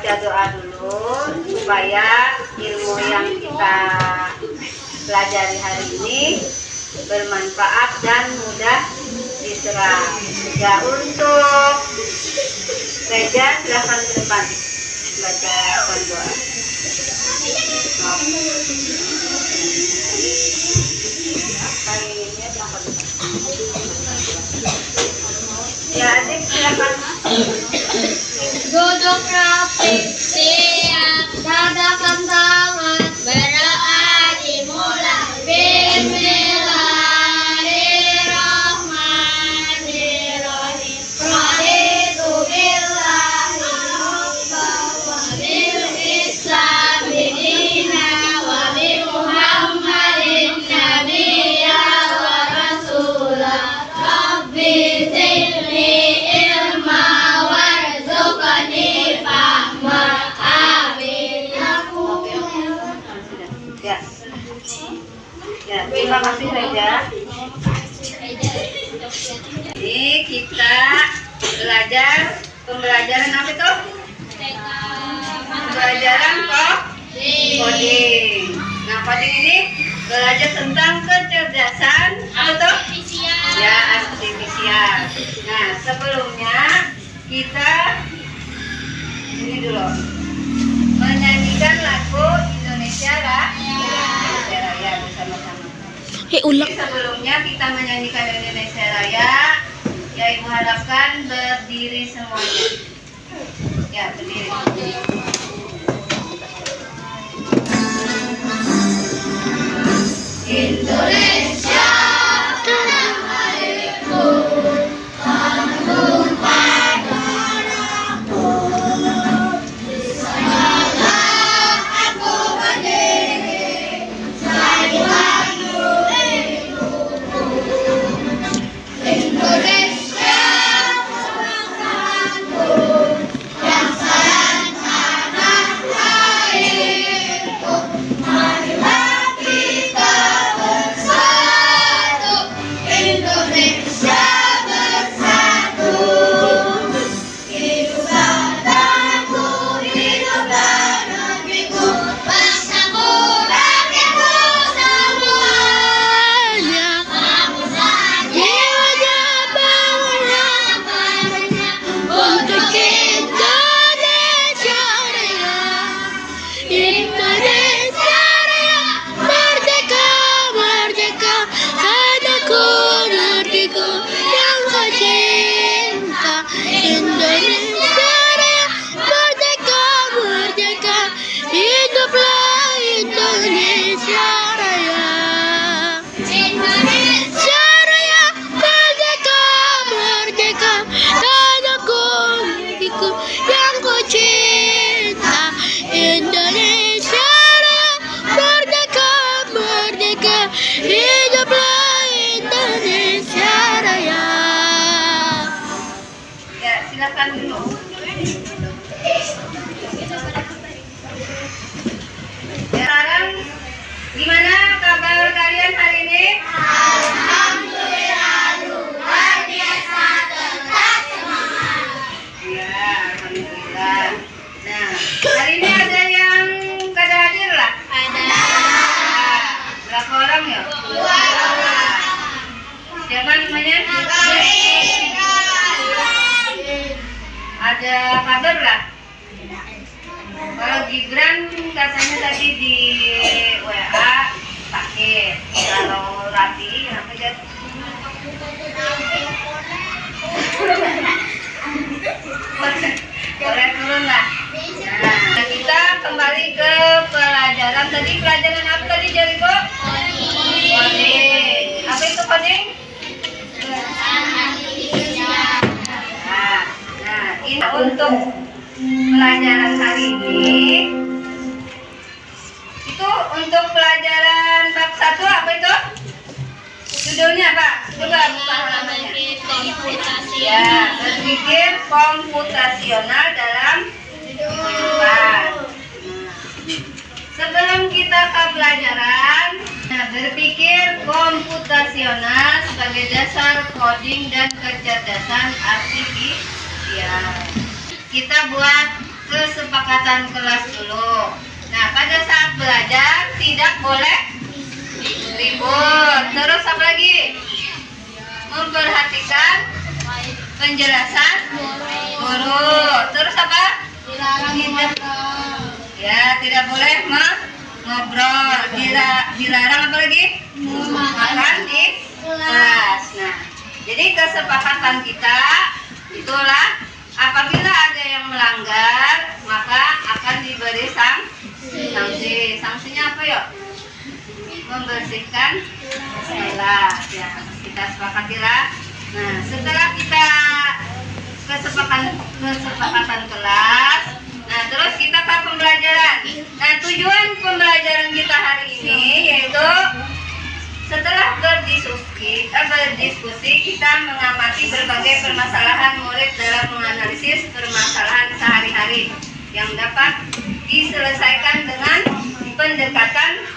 baca doa dulu supaya ilmu yang kita pelajari hari ini bermanfaat dan mudah diserap. Ya, untuk Reja silakan ke depan baca doa. Ya, adik silakan. Duduk rapi, siap, dadakan tangan, berdoa dimulai. Bismillahirrahmanirrahim. Raditu billahi rabban wa bil islami dinan wa bi Muhammadin nabiyyan wa rasulan. Rabbi zidni ilma warzuqni fahma. Amin. Ya. Ya, terima kasih Reja. Jadi kita belajar pembelajaran apa itu? Pembelajaran coding. Nah, coding ini belajar tentang kecerdasan apa tuh? Ya, artifisial. Nah, sebelumnya kita ini dulu menyanyikan lagu Indonesia Raya bersama-sama. Ulang. Sebelumnya kita menyanyikan Indonesia Raya, ya Ibu harapkan berdiri semuanya. Ya, berdiri. Indonesia tanah airku, kampung padaku. Disanalah aku berdiri, sayangku hidupku. Indonesia bangsaku, yang sayang tanah airku. Marilah kita bersatu, Indonesia bersatu. Hiduplah tanahku, hiduplah negeriku, bangsaku, rakyatku semuanya. Bangunlah jiwanya, bangunlah badannya untuk Indonesia Raya. Indonesia Raya, merdeka, merdeka, tanahku, negeriku yang kau cinta. Indonesia Raya, merdeka, merdeka, hiduplah Indonesia Raya. Indonesia Raya, merdeka, merdeka, tanahku, negeriku yang kau cinta. Indonesia Raya, merdeka, merdeka, hiduplah Indonesia Raya. Ya, silakan dulu. Ya, sekarang gimana kabar kalian hari ini? Alhamdulillah, luar biasa, tetap semangat. Ya, alhamdulillah. Nah, hari ini ada yang kada hadir lah. Ada Berapa orang ya? 2 orang. Siapa namanya? Ada kabar lah. Kalau Gibran katanya tadi di WA sakit. Kalau Rati apa jadi? Boleh turun lah. Nah, kita kembali ke pelajaran tadi. Pelajaran apa tadi Jericho? Coding. Apa itu coding? Nah, ini untuk pelajaran hari ini. Itu untuk pelajaran bab 1 apa itu? Judulnya apa? Coba buka halamannya. Ya, berpikir komputasional dalam kehidupan. Sebelum kita ke pelajaran, berpikir komputasional sebagai dasar coding dan kecerdasan artifisial. Kita buat kesepakatan kelas dulu. Nah, pada saat belajar tidak boleh ribut. Terus apa lagi? Memperhatikan penjelasan guru. Terus apa? Tidak boleh ngobrol. Dilarang apa lagi? Makan di kelas. Nah, jadi kesepakatan kita itulah apabila ada yang melanggar maka akan diberi sanksi. Sanksinya apa yuk? Membersihkan kelas. Ya, kita sepakatilah. Nah, setelah kita kesepakatan kelas, nah terus kita ke pembelajaran. Nah, tujuan pembelajaran kita hari ini yaitu setelah berdiskusi kita mengamati berbagai permasalahan murid dalam menganalisis permasalahan sehari-hari yang dapat diselesaikan dengan pendekatan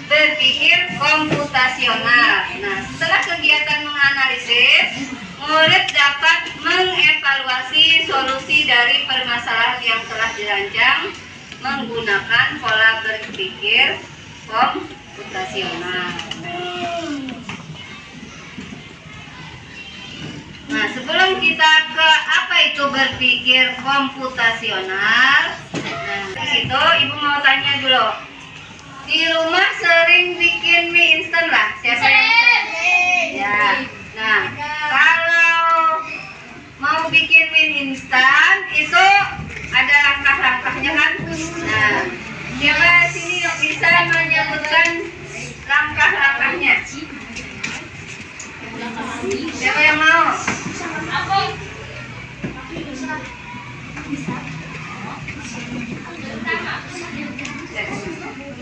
berpikir komputasional. Nah, setelah kegiatan menganalisis, murid dapat mengevaluasi solusi dari permasalahan yang telah dirancang menggunakan pola berpikir komputasional. Nah, sebelum kita ke apa itu berpikir komputasional, nah, di situ Ibu mau tanya dulu. Di rumah sering bikin mie instan lah, siapa yang sering? Ya. Nah, kalau mau bikin mie instan itu ada langkah-langkahnya kan? Nah, siapa sini yang bisa menyebutkan langkah-langkahnya? Siapa yang mau?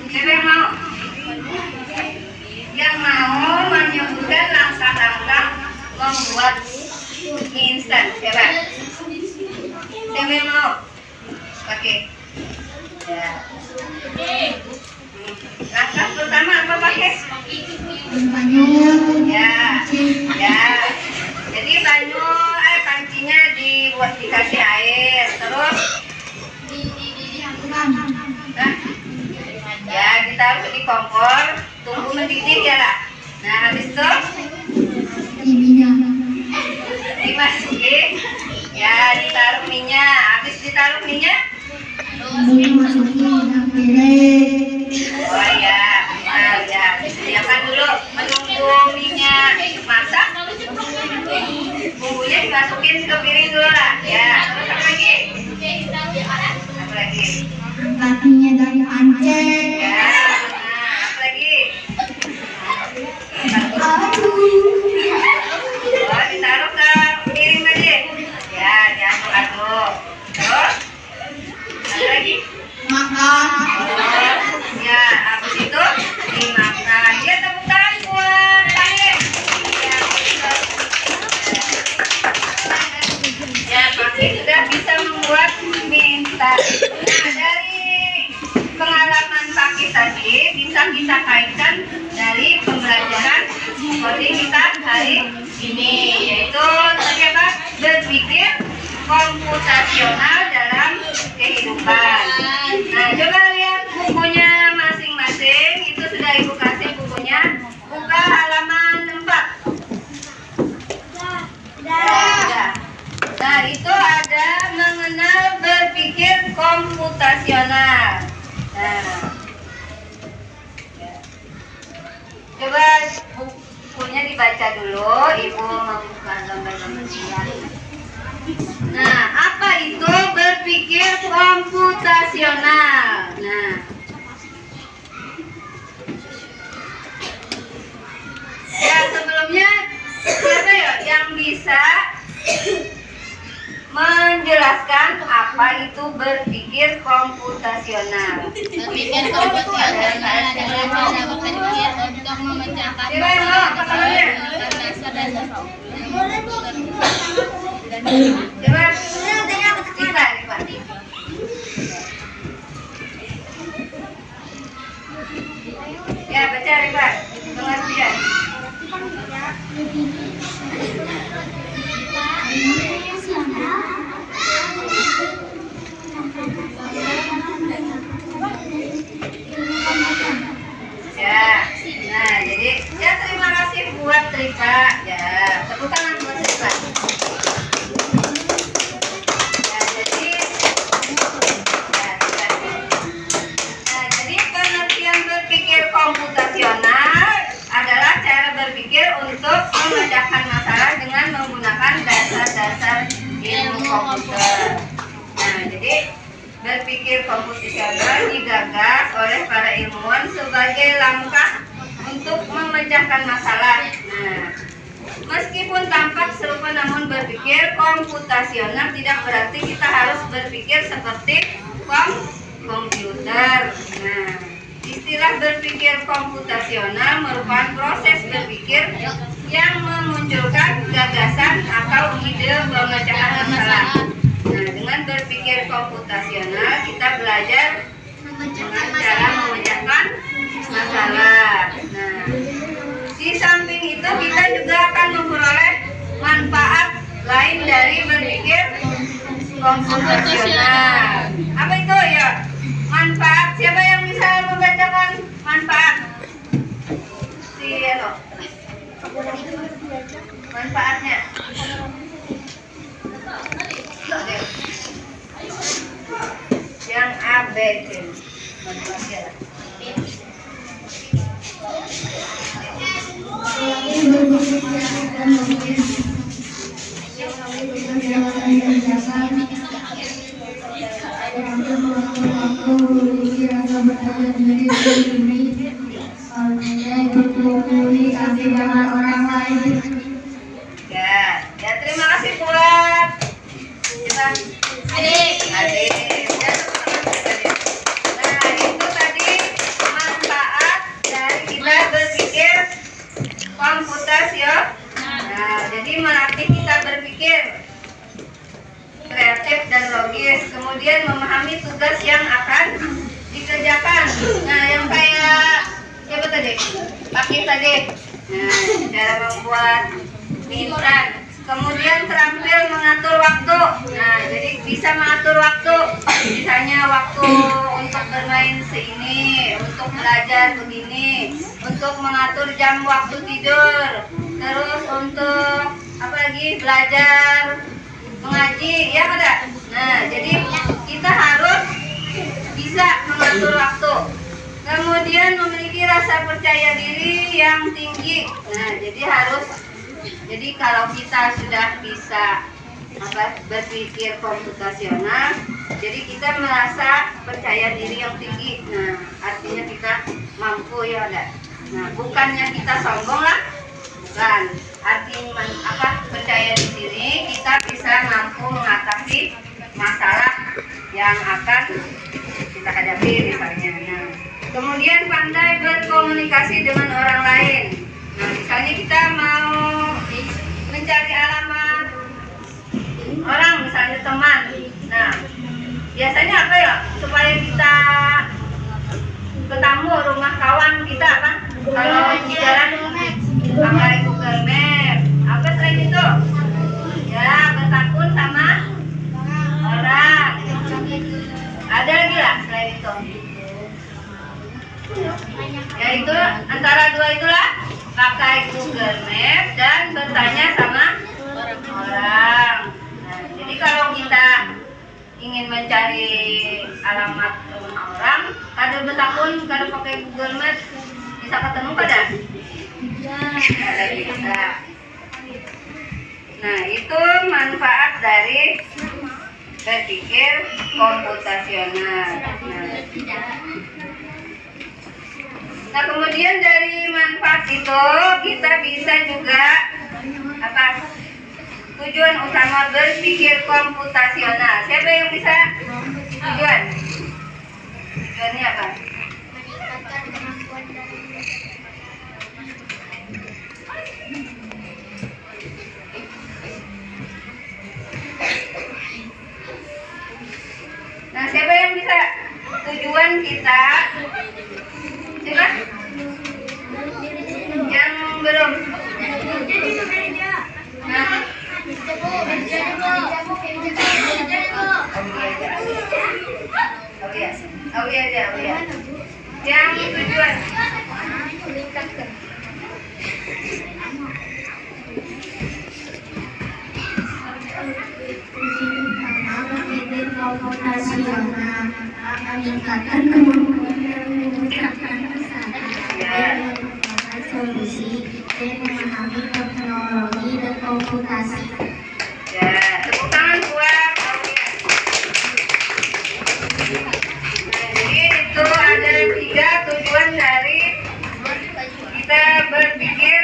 Siapa yang mau? Yang mau menyebutkan langkah-langkah membuat mie instan? Siapa? Siapa yang mau? Oke. Ya. Langkah pertama apa pakai? Ya. Jadi pancinya dikasih air, terus ya ditaruh di kompor, tunggu mendidih ya lah. Nah, habis itu dimasukin, ya ditaruh minyak. Habis ditaruh minyak, oh ya, nah, ya disediakan dulu menunggu minyak masak. Bumbunya dimasukin ke piring dulu lah. Ya, terus apa lagi? Apa lagi? Kakinya dari pancet. Ya, nah, apa lagi? Oh, ditaruh ke piring tadi. Ya, diaduk-aduk. Terus apa lagi? Makan. Ya, habis itu dimakan. Ya, tepuk tangan buat Pakai. Ya, Pakai sudah bisa membuat mie instan. Nah, dari pengalaman Pakai tadi bisa kita kaitkan dari pembelajaran coding kita hari ini, yaitu terdapat berpikir komputasional dalam kehidupan. Nah, coba lihat bukunya masing-masing. Itu sudah Ibu kasih bukunya. Buka halaman 4. Ya. Nah, itu ada mengenal berpikir komputasional. Nah, coba bukunya dibaca dulu. Ibu membuka gambar-gambar. Nah, apa itu berpikir komputasional? Nah, ya sebelumnya siapa ya yang bisa menjelaskan apa itu berpikir komputasional? Berpikir komputasional adalah cara berpikir untuk memecahkan Siapa yang mau? Apa namanya? dasar-dasar Coba Rifa. Ya, baca Rifa. Pengertian. Ya, nah jadi ya terima kasih buat Tripa. Ya, tepuk tangan buat Tripa. Ya, jadi pengertian berpikir komputasional adalah cara berpikir untuk memecahkan masalah dengan menggunakan dasar-dasar ilmu komputer. Nah, jadi berpikir komputasional digagas oleh para ilmuwan sebagai langkah untuk memecahkan masalah. Nah, meskipun tampak serupa namun berpikir komputasional tidak berarti kita harus berpikir seperti komputer. Nah, istilah berpikir komputasional merupakan proses berpikir yang memunculkan gagasan atau ide pemecahan masalah. Nah, dengan berpikir komputasional kita belajar dengan cara memecahkan masalah. Nah, di samping itu kita juga akan memperoleh manfaat lain dari berpikir komputasional. Apa itu ya? Manfaat. Siapa yang bisa membacakan manfaat? Manfaatnya. Yang A, B, C. Manfaatnya. Berkomunikasi dengan orang lain. Ya terima kasih buat kita Adik. Ya, nah itu tadi manfaat dari kita berpikir komputasional. Nah, jadi melatih kita berpikir kreatif dan logis, kemudian memahami tugas yang akan dikerjakan. Nah, yang kayak siapa tadi? Pakai tadi. Nah, cara membuat mie instan. Kemudian terampil mengatur waktu. Nah, jadi bisa mengatur waktu. Misalnya waktu untuk bermain seini, untuk belajar begini, untuk mengatur jam waktu tidur. Terus untuk apa lagi? Belajar mengaji, ya ada. Nah, jadi kita harus bisa mengatur waktu. Kemudian memiliki rasa percaya diri yang tinggi. Nah, jadi kalau kita sudah bisa berpikir komputasional, jadi kita merasa percaya diri yang tinggi. Nah, artinya kita mampu, ya ada. Nah, bukannya kita sombong lah, bukan. Artinya percaya diri kita bisa mampu mengatasi masalah yang akan kita hadapi misalnya. Nah, kemudian pandai berkomunikasi dengan orang lain. Nah, misalnya kita mau mencari alamat orang, misalnya teman. Nah, biasanya apa ya? Supaya kita ketemu rumah kawan kita apa? Kalau di jalan pakai Google Map. Apa selain itu? Ya, bertakun sama orang. Ada lagi lah selain itu. Ya itu antara dua itulah, pakai Google Map dan bertanya sama orang. Nah, jadi kalau kita ingin mencari alamat rumah orang, ada bertakun kalau pakai Google Map bisa ketemu pada? Ada bisa. Nah, itu manfaat dari berpikir komputasional. Nah, kemudian dari manfaat itu kita bisa juga tujuan utama berpikir komputasional. Siapa yang bisa tujuan? Tujuannya apa? Nah, siapa yang bisa tujuan kita? Siapa? Yang belum? Nah, tujuan. Komputasional meningkatkan kemampuan dalam mengucapkan pesan, menemukan solusi, dan memahami teknologi dan komputasi. Ya, tepuk tangan buat Aulia. Nah, jadi itu ada 3 tujuan dari kita berpikir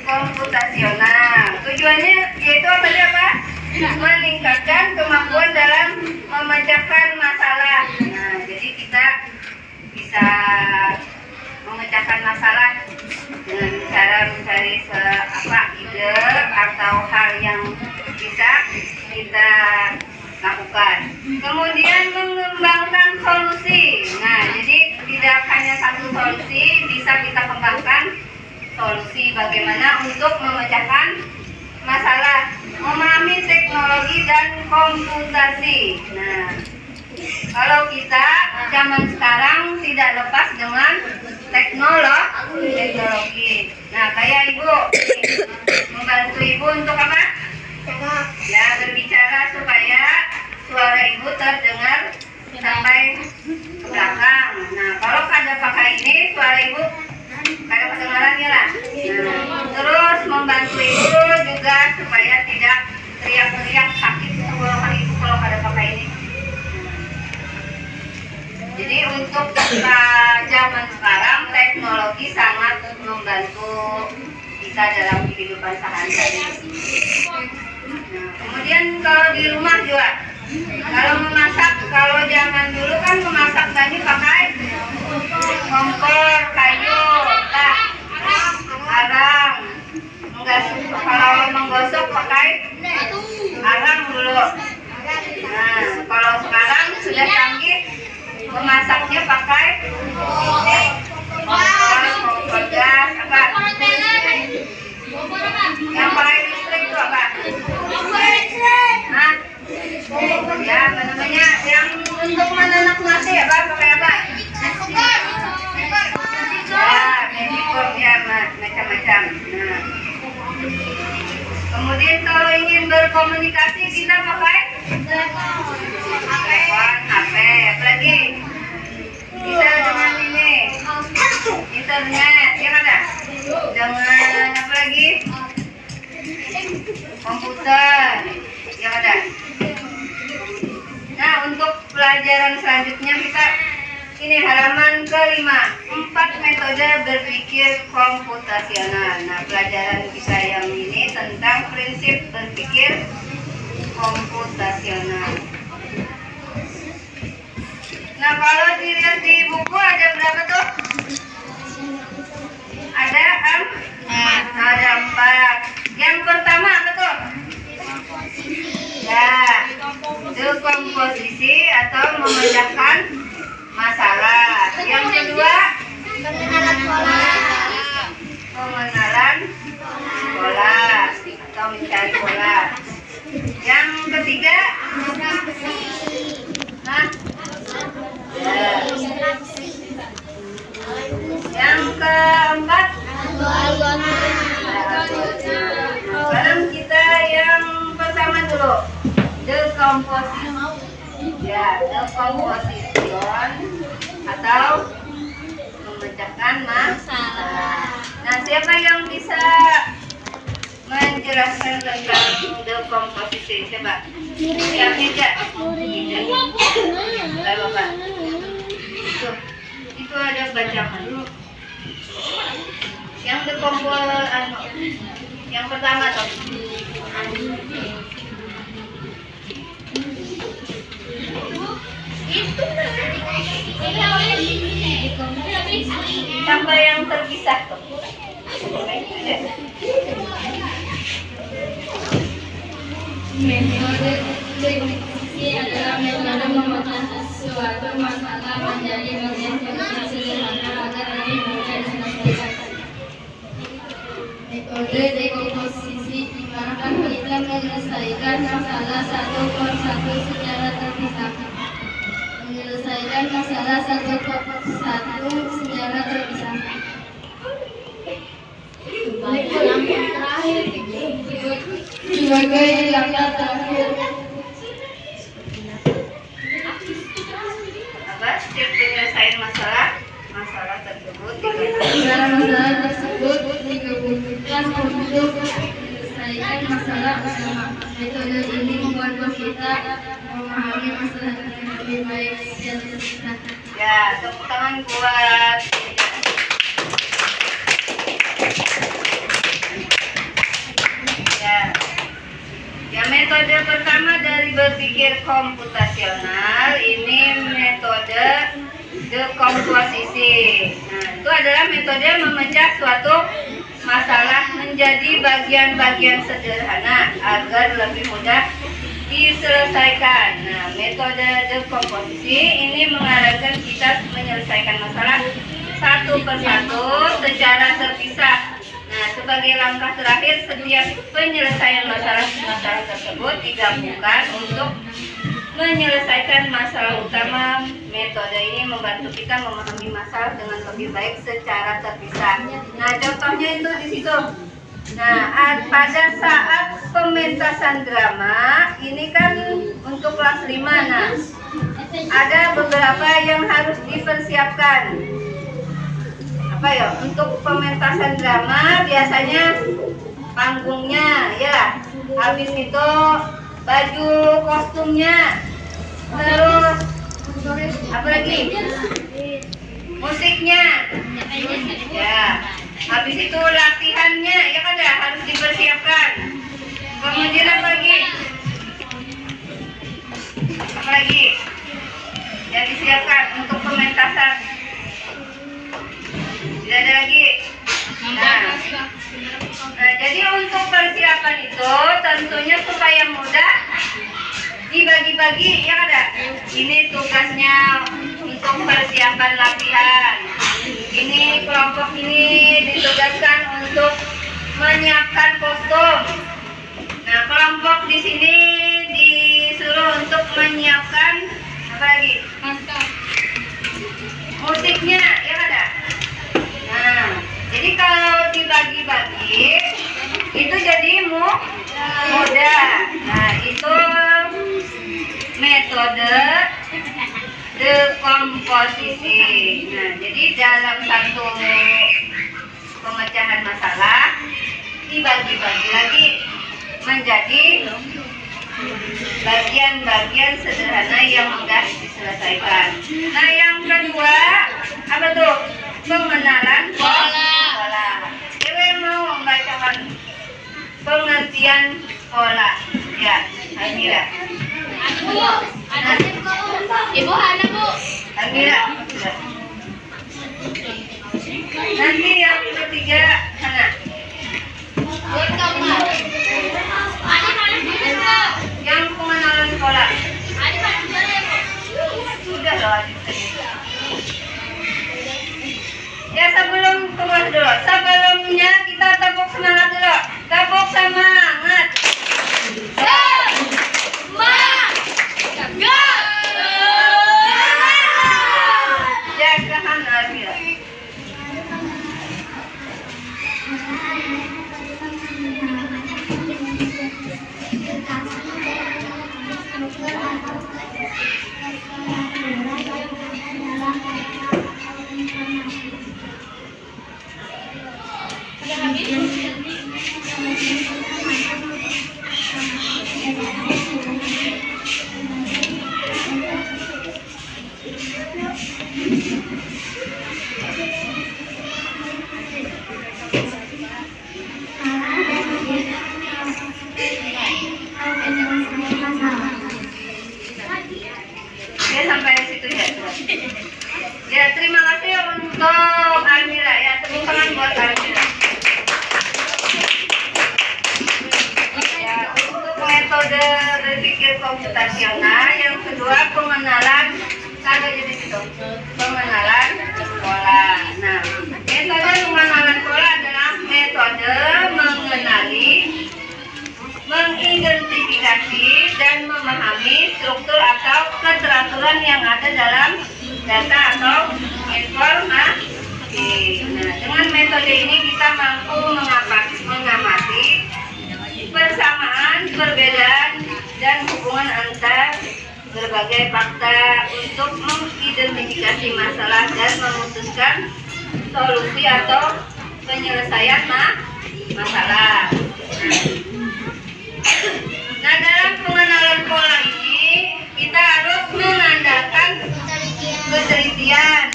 komputasional. Tujuannya yaitu apa aja, Pak? Meningkatkan kemampuan dalam memecahkan masalah. Nah, jadi kita bisa memecahkan masalah dengan cara mencari ide atau hal yang bisa kita lakukan. Kemudian mengembangkan solusi. Nah, jadi tidak hanya satu solusi, bisa kita kembangkan solusi bagaimana untuk memecahkan masalah. Memahami teknologi dan komputasi. Nah, kalau kita zaman sekarang tidak lepas dengan teknologi. Nah, kayak ibu membantu ibu untuk apa? Ya, berbicara supaya suara ibu terdengar sampai ke belakang. Nah, kalau kada pakai ini, suara ibu kada kedengarannya lah. Nah, terus membantu ibu juga supaya tidak teriak-teriak sakit tenggorokan ibu kalau kada pakai ini. Jadi untuk zaman sekarang teknologi sangat membantu kita dalam kehidupan sehari-hari. Nah, kemudian kalau di rumah juga, kalau memasak, kalau zaman dulu kan memasak tadi pakai kompor, kayu, arang. Kalau menggosok pakai arang dulu. Nah, kalau sekarang sudah canggih, memasaknya pakai kompor gas, apa? Yang pakai listrik itu apa? Hah? Ya, apa namanya? Yang untuk menanak nasi apa? Pakai apa? Ya, medium ya, macam-macam. Nah, kemudian kalau ingin berkomunikasi kita pakai telepon, HP, apalagi bisa dengan ini internet, ya ada dengan apa lagi komputer, ya ada. Nah, untuk pelajaran selanjutnya kita ini halaman ke-5, 4 metode berpikir komputasional. Nah, pelajaran kita yang ini tentang prinsip berpikir komputasional. Nah, kalau dilihat di buku ada berapa tuh? Ada 4. Yang pertama apa tuh? Ya, dekomposisi atau memecahkan masalah. Yang kedua, pengenalan pola atau mencari pola. Yang ketiga, yang keempat, sekarang kita yang pertama dulu, dekomposisi. Ya, dekomposition atau memecahkan masalah. Nah, siapa yang bisa menjelaskan tentang dekomposisi? Coba. Yang tidak. Bapak. Itu ada bacaan. Yang dekomposisi, yang pertama tuh. Sampai yang terpisah tuh. Metode dekomposisi adalah metode memecah suatu masalah menjadi bagian yang sederhana agar lebih mudah diselesaikan. Metode dekomposisi digunakan kita menyelesaikan masalah satu per satu secara terpisah. Menyelesaikan menyelesaikan masalah satu secara terpisah. Yang terakhir sebagai langkah terakhir. Apa? Setiap penyelesaian masalah tersebut Cara masalah tersebut digabungkan untuk menyelesaikan masalah bersama. Metode ini membantu kita memahami masalah dengan lebih baik dan terpisah. ya, tepuk tangan buat ya. Ya, metode pertama dari berpikir komputasional ini metode dekomposisi. Nah, itu adalah metode memecah suatu masalah menjadi bagian-bagian sederhana agar lebih mudah diselesaikan. Nah, metode dekomposisi ini mengarahkan kita menyelesaikan masalah satu persatu secara terpisah. Nah, sebagai langkah terakhir, setiap penyelesaian masalah tersebut digabungkan untuk menyelesaikan masalah utama. Metode ini membantu kita memahami masalah dengan lebih baik secara terpisah. Nah, contohnya itu di situ. Nah, pada saat pementasan drama, ini kan untuk kelas 5. Nah, ada beberapa yang harus dipersiapkan. Apa ya? Untuk pementasan drama biasanya panggungnya ya. Habis itu baju kostumnya. Terus apa lagi? Musiknya. Ya. Habis itu latihannya ya kan ya harus dipersiapkan. Kemudian apa lagi? Apa lagi? Yang disiapkan untuk pementasan. Tidak ada lagi. Nah, jadi untuk persiapan itu tentunya supaya mudah dibagi-bagi ya ada. Ini tugasnya untuk persiapan latihan. Ini kelompok ini ditugaskan untuk menyiapkan kostum. Nah, kelompok di sini disuruh untuk menyiapkan apa lagi? Musiknya ya ada. Nah, jadi kalau dibagi-bagi itu jadi mudah. Nah, itu metode dekomposisi. Nah, jadi dalam satu pemecahan masalah dibagi-bagi lagi menjadi bagian-bagian sederhana yang mudah diselesaikan. Nah, yang kedua apa tuh? Pengenalan pola. Dewe mau membacakan pengertian pola. Ya, Amira. Ibu Hana, Bu. Amira. Nanti yang ketiga Hana. Buat kamu. Yang pengenalan pola. Sudah loh. Ya, sebelum keluar dulu. Sebelumnya kita tepuk semangat dulu. Tepuk semangat. Jagahan Amira. Ya, sampai situ ya. Ya, terima kasih untuk Amira ya. Tepuk tangan buat Amira. Ya, untuk metode berpikir komputasional yang kedua pengenalan pengenalan pola. Nah, metode pengenalan pola adalah metode mengenali, mengidentifikasi dan memahami struktur atau keteraturan yang ada dalam data atau informasi. Nah, dengan metode ini kita mampu mengamati persamaan, perbedaan, dan hubungan antar berbagai fakta untuk mengidentifikasi masalah dan memutuskan solusi atau penyelesaian masalah. Nah, dalam pengenalan pola ini kita harus mengandalkan ketelitian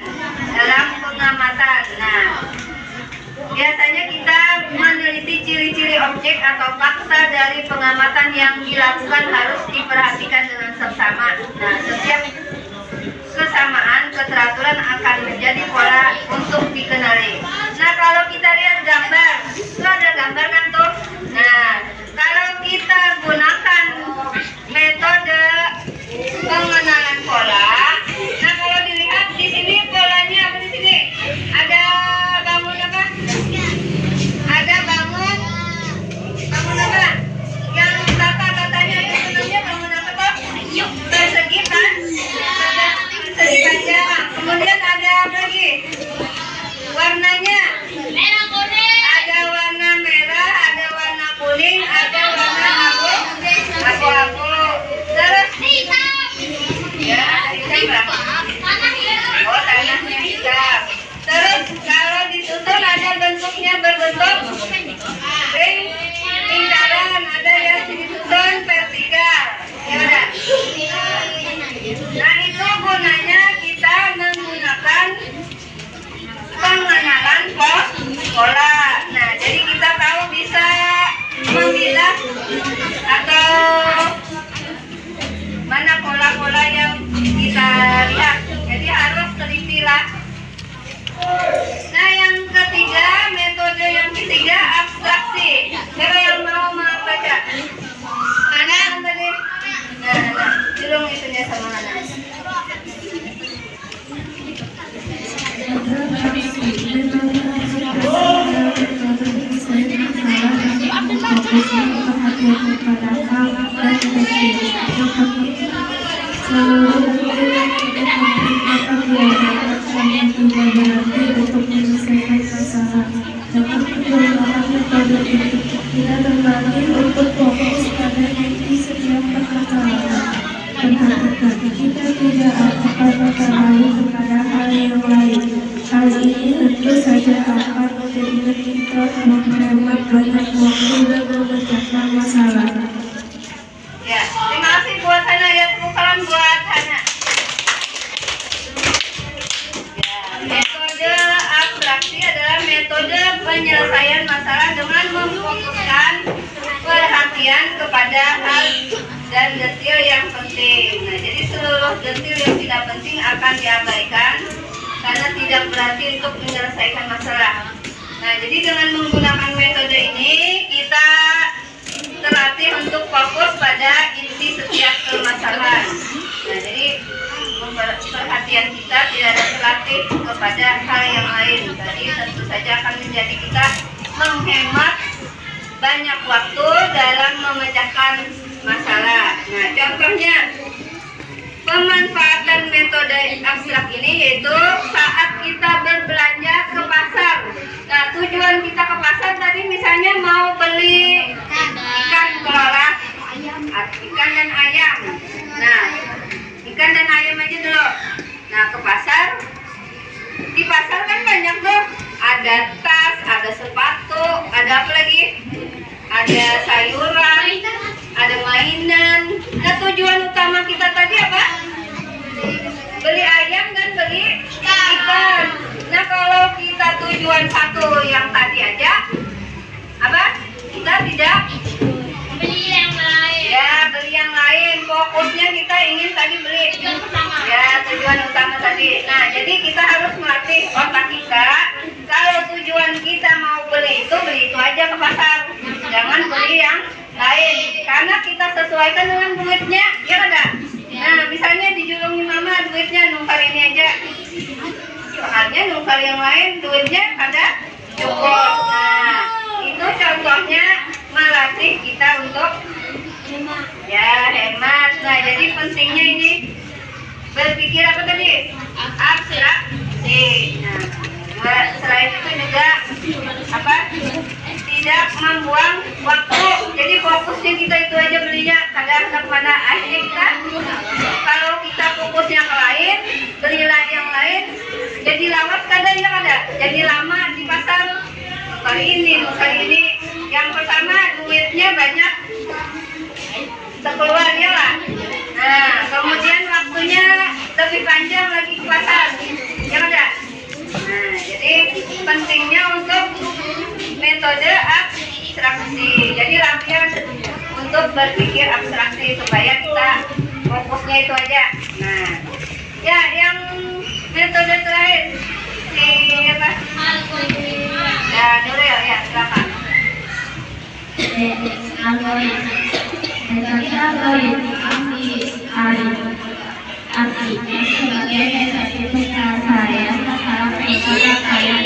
dalam pengamatan. Nah, biasanya kita meneliti ciri-ciri objek atau fakta dari pengamatan yang dilakukan harus diperhatikan dengan seksama. Nah, setiap kesamaan keteraturan akan menjadi pola untuk dikenali. Nah, kalau kita lihat gambar, itu ada gambar kan tuh. Nah, kalau kita gunakan metode pengenalan pola, nah kalau dilihat di sini polanya apa di sini? Ada bangun apa? Ada bangun apa? Yang kata-katanya itu namanya bangun apa tuh? Persegi kan? Persegi panjang. Kemudian ada apa lagi? Warnanya ada warna merah, ada warna kuning, ada warna abu-abu. Terus ya, hitam berapa? Oh, tanahnya hitam. Terus kalau disusun ada bentuknya berbentuk ring, lingkaran, ada yang disusun vertikal. Ya udah. Nah, itu gunanya kita menggunakan pengenalan pola. Nah, jadi kita tahu bisa memilah atau mana pola-pola yang kita lihat. Jadi harus teliti lah. Nah, yang ketiga, metode yang ketiga abstraksi. Siapa yang mau membaca? Ana tadi. Nah, tolong itunya sama Ana. Kita tidak akan mengetahui kepada hal yang lain. Hal ini tentu saja akan menjadikan kita menghemat banyak waktu dan memecahkan masalah. Ya, terima kasih buat Hana ya, tepuk tangan buat Hana. Ya, metode abstraksi adalah metode penyelesaian masalah dengan memfokuskan perhatian kepada hal dan detail yang penting. Nah, jadi seluruh detail yang tidak penting akan diabaikan karena tidak berarti untuk menyelesaikan masalah. Nah, jadi dengan menggunakan metode ini kita terlatih untuk fokus pada inti setiap permasalahan. Nah, jadi perhatian kita tidak ada terlatih kepada hal yang lain. Tadi tentu saja akan menjadi kita menghemat banyak waktu dalam memecahkan masalah. Nah, contohnya pemanfaatan metode abstrak ini yaitu saat kita berbelanja ke pasar. Nah, tujuan kita ke pasar tadi misalnya mau beli ikan kelola, ikan dan ayam. Nah, ikan dan ayam aja dulu. Nah, ke pasar. Di pasar kan banyak tuh. Ada tas, ada sepatu, ada apa lagi? Ada sayuran, ada mainan. Nah, tujuan utama kita tadi apa? Beli ayam dan beli ikan. Nah, kalau kita tujuan satu yang tadi aja, apa? Kita tidak beli yang lain. ya beli yang lain. Fokusnya kita ingin tadi beli. Ya, tujuan utama tadi. Nah, jadi kita harus melatih otak kita. Kalau tujuan kita mau beli itu aja ke pasar. Jangan beli yang lain. Karena kita sesuaikan dengan duitnya, ya enggak? Nah, misalnya dijulungi mama duitnya nukar ini aja. Soalnya nukar yang lain duitnya ada cukup. Nah, itu contohnya melatih kita untuk ya hemat. Nah, jadi pentingnya ini berpikir apa tadi? Abstraksi. Nah, selain itu juga apa? Tidak membuang waktu. Jadi fokusnya kita itu aja belinya, kagak hendak mana akhirnya kita. Kalau kita fokusnya ke lain, belilah yang lain, jadi lawat kadang ada. Jadi lama di pasar. Kali ini yang pertama duitnya banyak sekeluarnya lah. Nah, kemudian waktunya lebih panjang lagi ke pasar, yang ada. Nah, jadi pentingnya untuk metode abstraksi. Jadi latihan untuk berpikir abstraksi supaya kita fokusnya itu aja. Nah, ya yang metode terakhir apa? Ya, Nuril ya, silakan. Artinya sebagai metode penyelesaian masalah metode kalian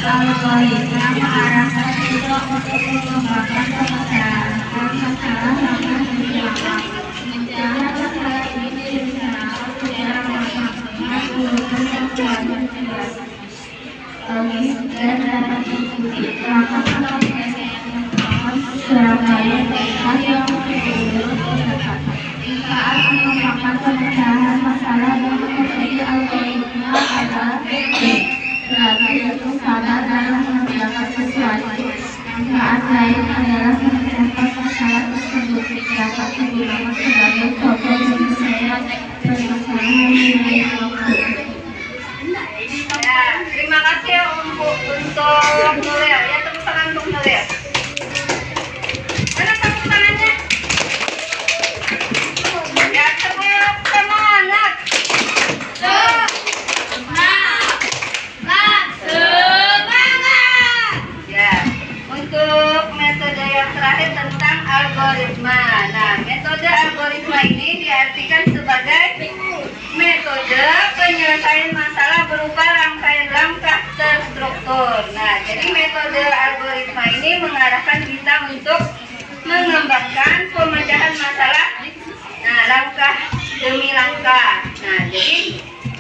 algoritma mengarahkan kita untuk mengembangkan pemecahan masalah yang berjalan. Pemecahan masalah ini direncanakan secara matang menggunakan pelajaran penjelasan logis dan dapat diikuti langkah-langkah penyelesaian yang pertama serangkaian data yang saat mengembangkan pemecahan masalah dan menjadi algoritma adalah berarti itu sadar dalam mengerjakan sesuatu. Manfaat lain adalah memecahkan masalah tersebut dapat digunakan sebagai contoh penyelesaian permasalahan nilai waktu. Ya, terima kasih untuk Nuril. Ya, tepuk tangan untuk Nuril. Mana tepuk tangannya? Ya, tepuk semangat. Ya, untuk metode yang terakhir tentang algoritma. Nah, metode algoritma ini diartikan sebagai metode penyelesaian masalah berupa rangkaian langkah terstruktur. Nah, jadi metode algoritma ini mengarahkan kita untuk mengembangkan pemecahan masalah. Nah, langkah demi langkah. Nah, jadi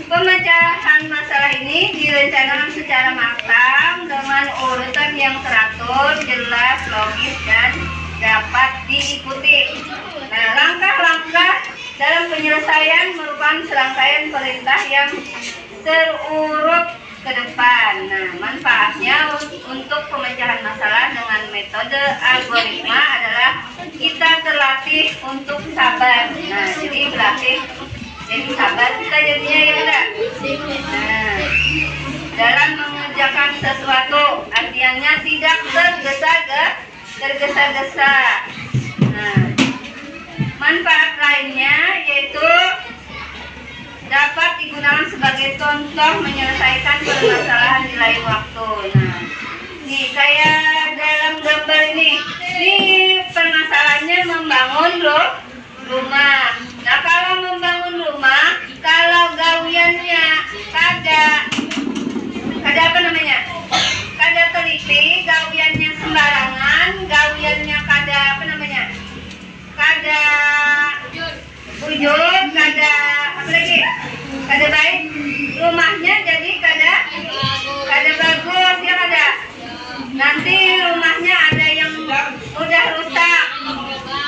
pemecahan masalah ini direncanakan secara matang dengan urutan yang teratur, jelas, logis, dan dapat diikuti. Nah, langkah-langkah dalam penyelesaian merupakan serangkaian perintah yang terurut ke depan. Nah, manfaatnya untuk pemecahan masalah dengan metode algoritma adalah kita terlatih untuk sabar. Nah, jadi berlatih jadi sabar kita jadinya ya enggak? Nah, dalam mengerjakan sesuatu artinya tidak tergesa-gesa. Nah, manfaat lainnya yaitu dapat digunakan sebagai contoh menyelesaikan permasalahan di lain waktu. Nah, nih kayak dalam gambar ini permasalahannya membangun rumah. Nah, kalau membangun rumah, kalau gawiannya kada apa namanya? Kada teliti, gawiannya sembarangan, gawiannya kada apa namanya? Kada wujud, kada apa lagi? Kada baik, rumahnya jadi kada bagus ya kada. Nanti rumahnya ada yang udah rusak,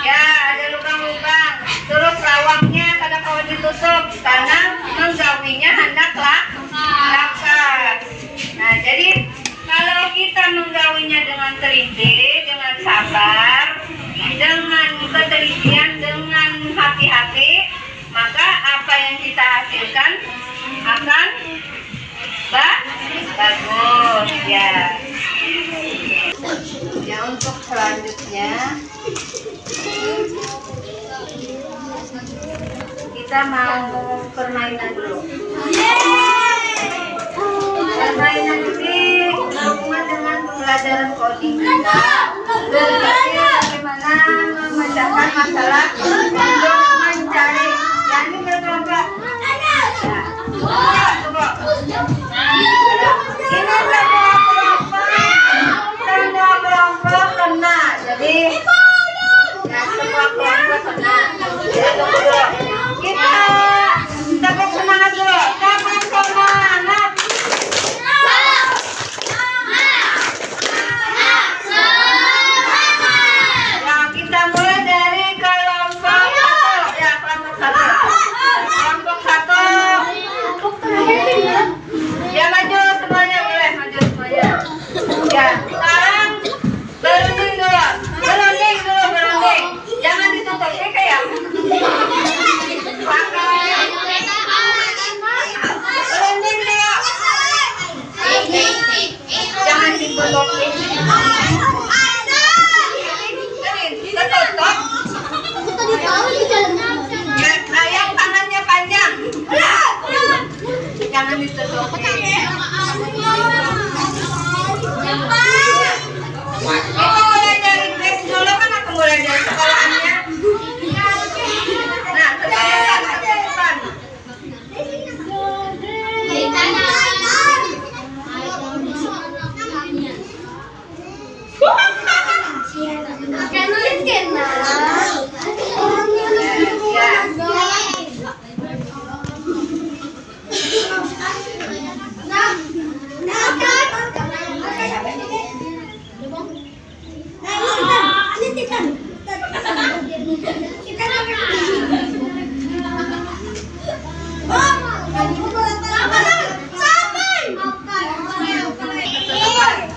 ya ada lubang-lubang, terus lawangnya kada kawan ditutup karena menggawinya hendak lakas. Nah, jadi kalau kita menggawinya dengan teliti, dengan sabar, dengan ketelitian, dengan hati-hati, maka apa yang kita hasilkan akan bagus ya. Ya, untuk selanjutnya kita mau permainan dulu. Permainan ini berhubungan dengan pembelajaran coding kita. Berpikir bagaimana memecahkan masalah untuk mencari. Ya, ini berkelompok. Ya, coba. Ini semua kelompok kena. Jadi ya, semua kelompok kena.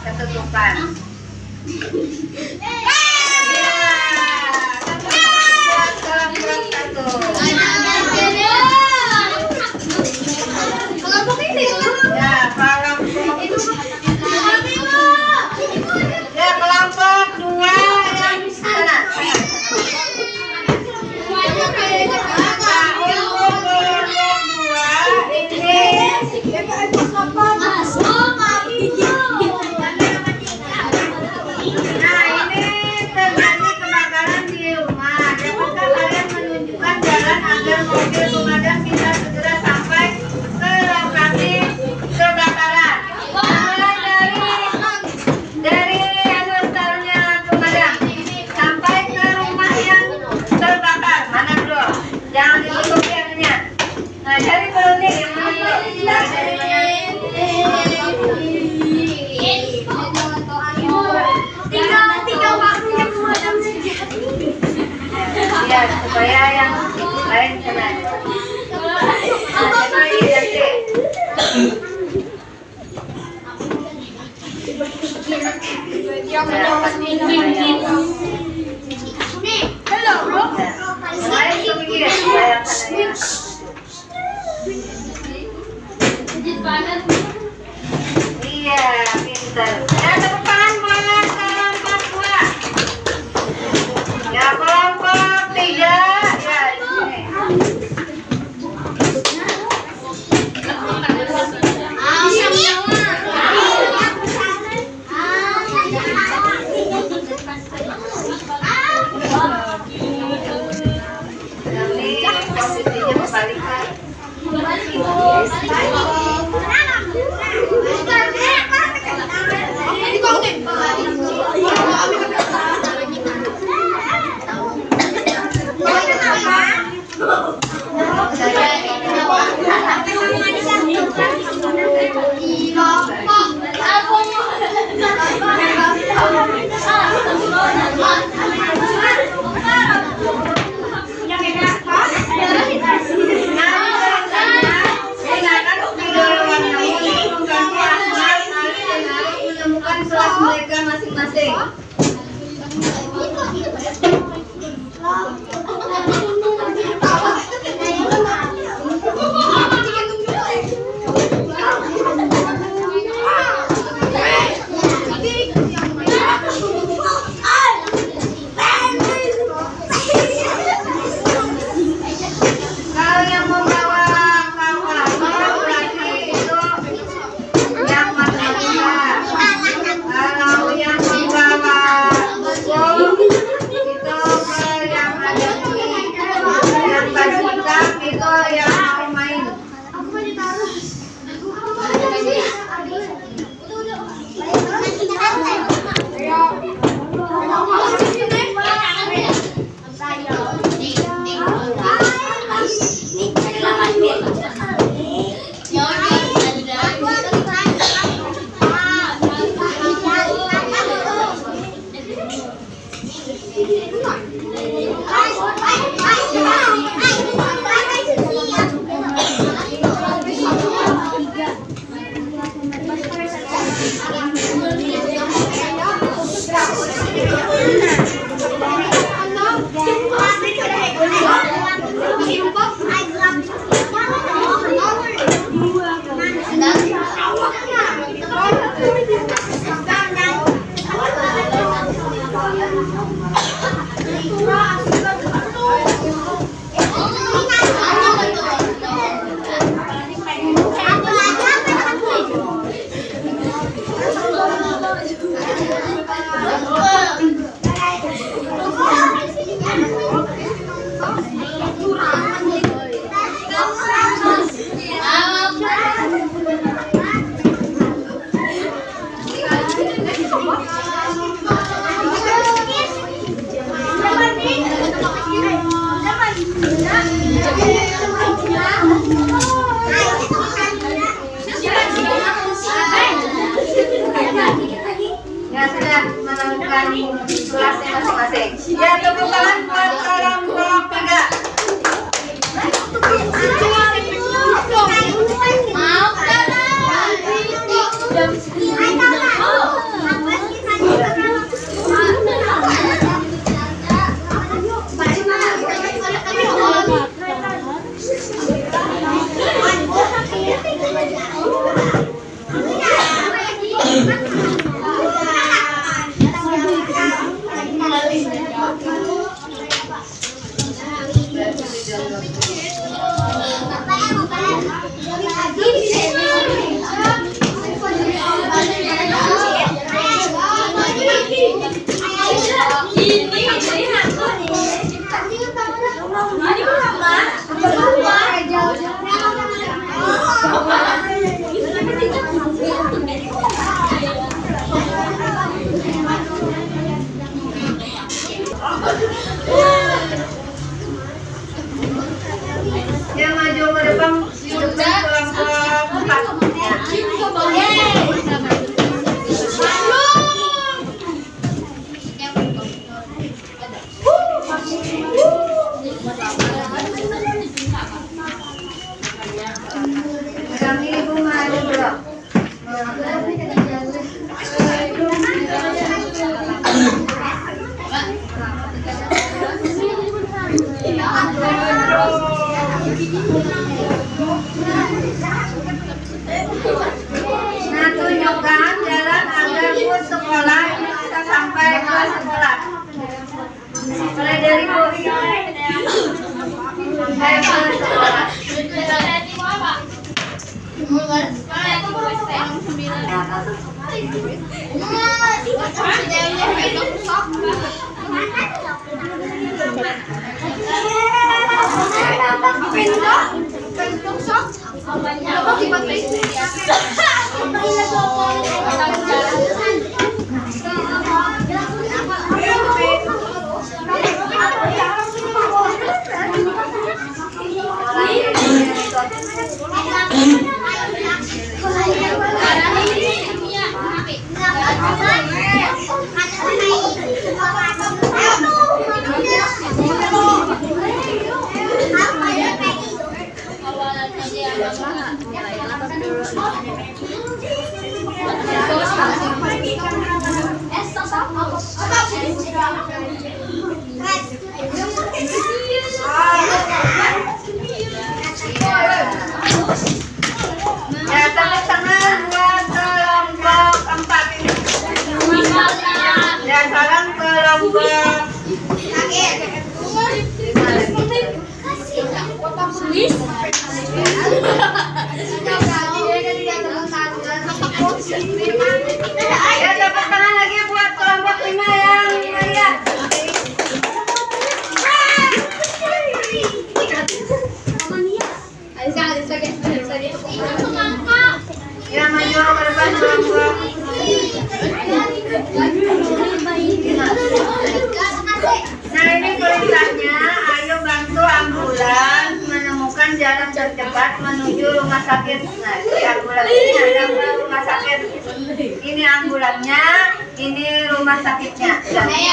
Ketutupan. Kelompok dua yang sana. Mobil pemadam bisa segera sampai ke lokasi kebakaran. Mulai dari startnya pemadam sampai ke rumah yang terbakar. Mana bro? Jangan ditutup anunya. Nah, cari belutnya yang mana? Dari mana? Tinggal waktunya pemadam saja. Ya, supaya yang lain kena. Iya, pintar. Ya, tepuk tangan buat kelompok 2. Ya, kelompok 3. Ya, di sini. Posisinya kebalikan. Kelas mereka masing-masing. Kalau yang membawa kawal lagi itu yang matematika. Kalau yang membawa buku itu ke yang ada di dengan kelasnya masing-masing. Ya, tepuk tangan buat kelompok 3. Ya, maju ke depan kelompok 4. Kami ibu maju dulu. Nah, tunjukkan jalan agar bus sekolah ini bisa sampai ke sekolah. Mulai dari bus sampai ke sekolah. Ya, tepuk tangan buat kelompok 4 ini. Ya, salam kelompok. Ya, tepuk tangan lagi buat kelompok 5 yang Maria. Ya, maju ke depan kelompok. Nah, ini perintahnya, ayo bantu ambulans menemukan jalan tercepat menuju rumah sakit. Nah, ini ambulans ini ada rumah sakit. Ini ambulannya, ini rumah sakitnya. Ay,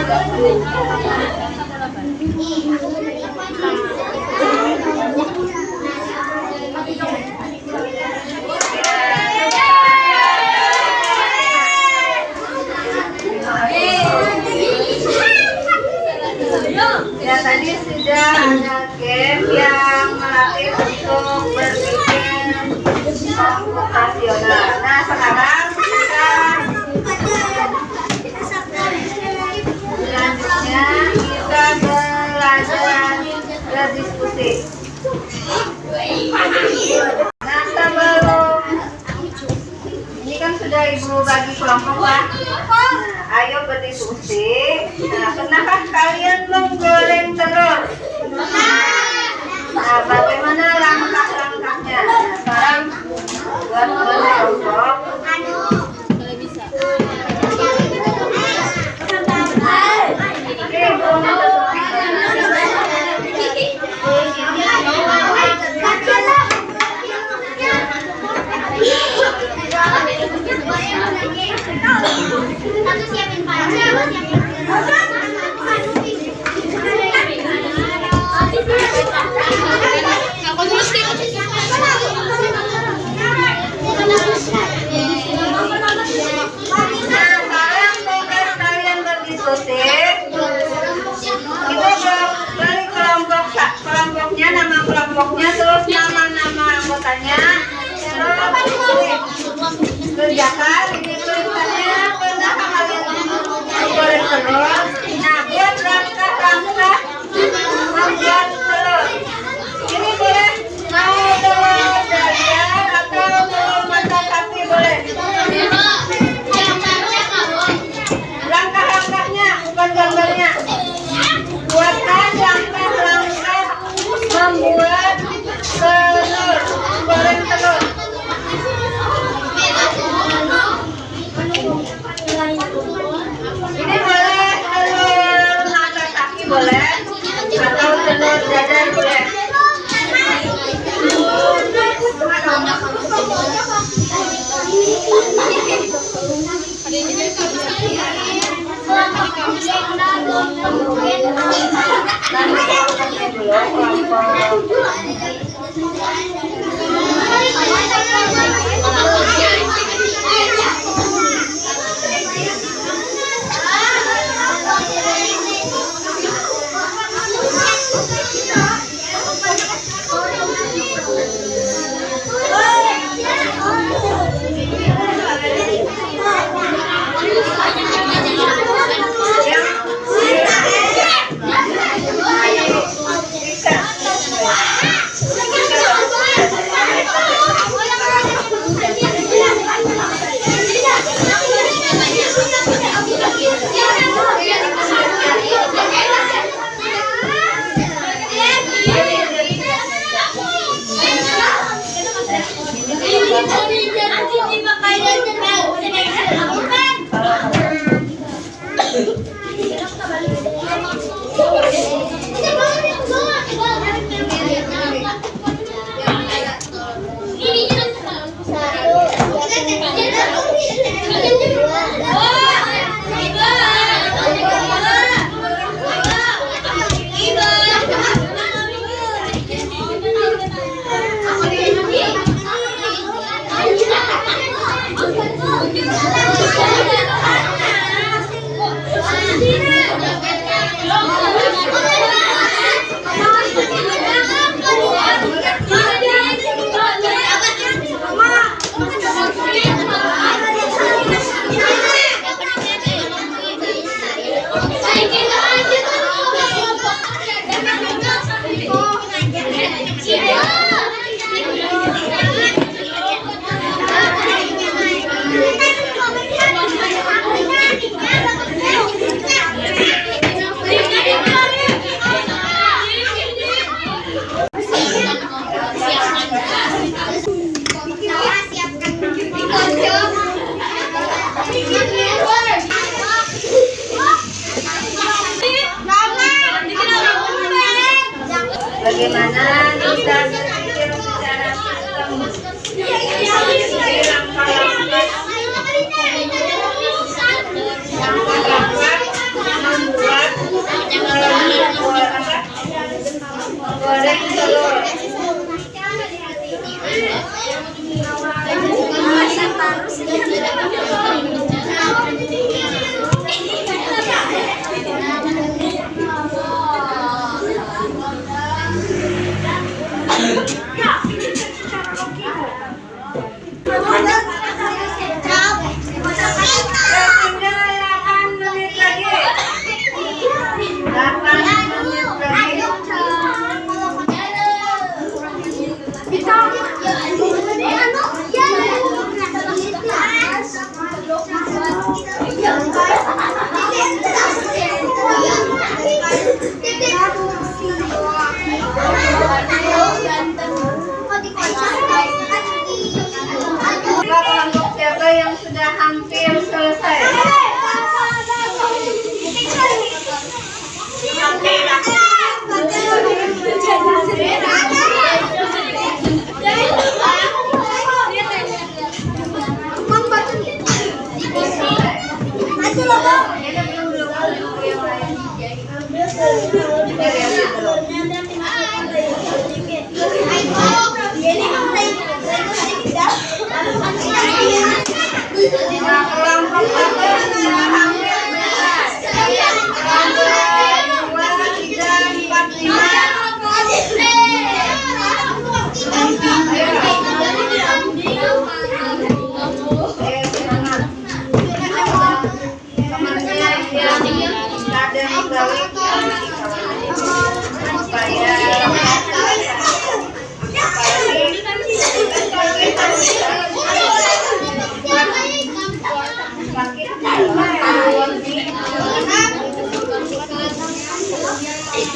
Ya, tadi sudah ada game yang melatih untuk berpikir komputasional. Nah, sekarang kita selanjutnya kita belajar berdiskusi. Nah, sebelum ini kan sudah ibu bagi kelompok lah. Nah, ayo berdiskusi. Nah, pernahkah kalian menggoreng telur? Nah, bagaimana langkah-langkahnya? Nah, sekarang buat kelompok. Kelompoknya, nama kelompoknya, terus nama-nama anggotanya, terus kerjakan ini tulisannya pernah kalian goreng telur. Nah, buat langkah-langkah membuat telur ini boleh mau telur dadar atau telur mata sapi boleh. Langkah-langkahnya bukan gambarnya. Buatkan langkah-langkah membuat telur, goreng telur. Ini boleh telur mata sapi boleh, atau telur dadar boleh. Bagaimana bisa berpikir secara sistem, langkah-langkah membuat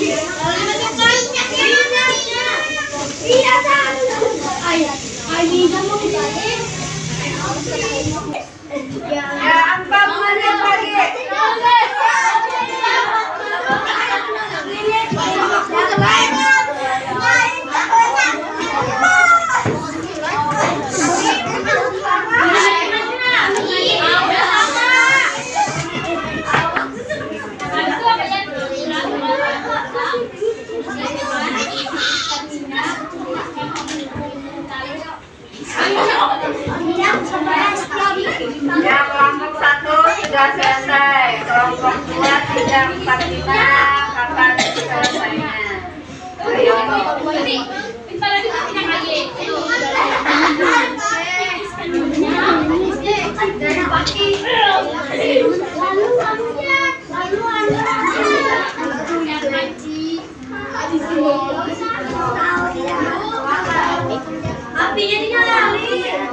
Ya, 4 menit lagi. Ya, kelompok 1 sudah selesai. Kelompok 2, 3, 4, 5, kapan selesainya? Ayo. Apinya dinyalain.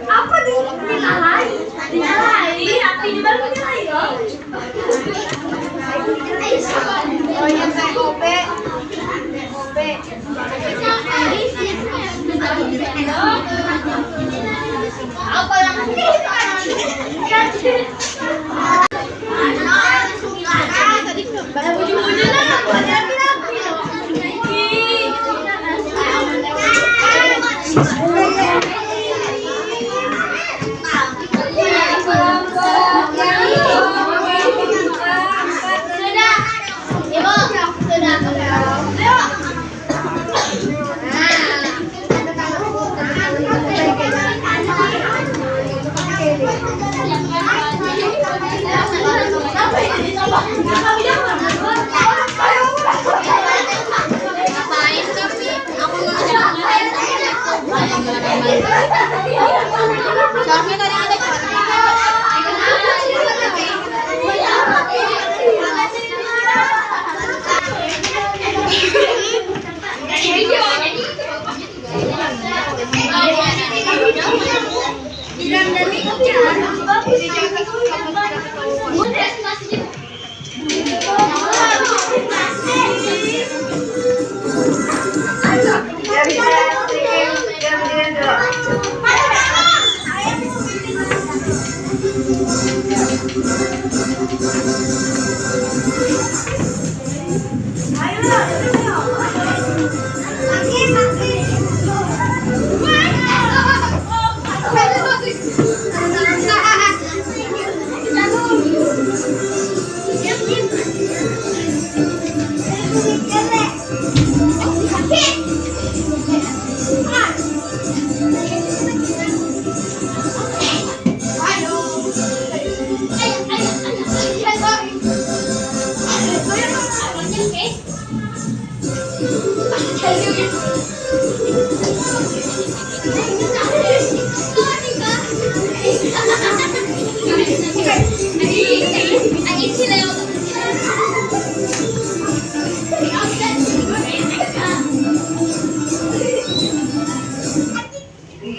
Apa dinyalain? Dinyalain. Apinya baru dinyalain loh. Oh, yang kayak kope. Apa yang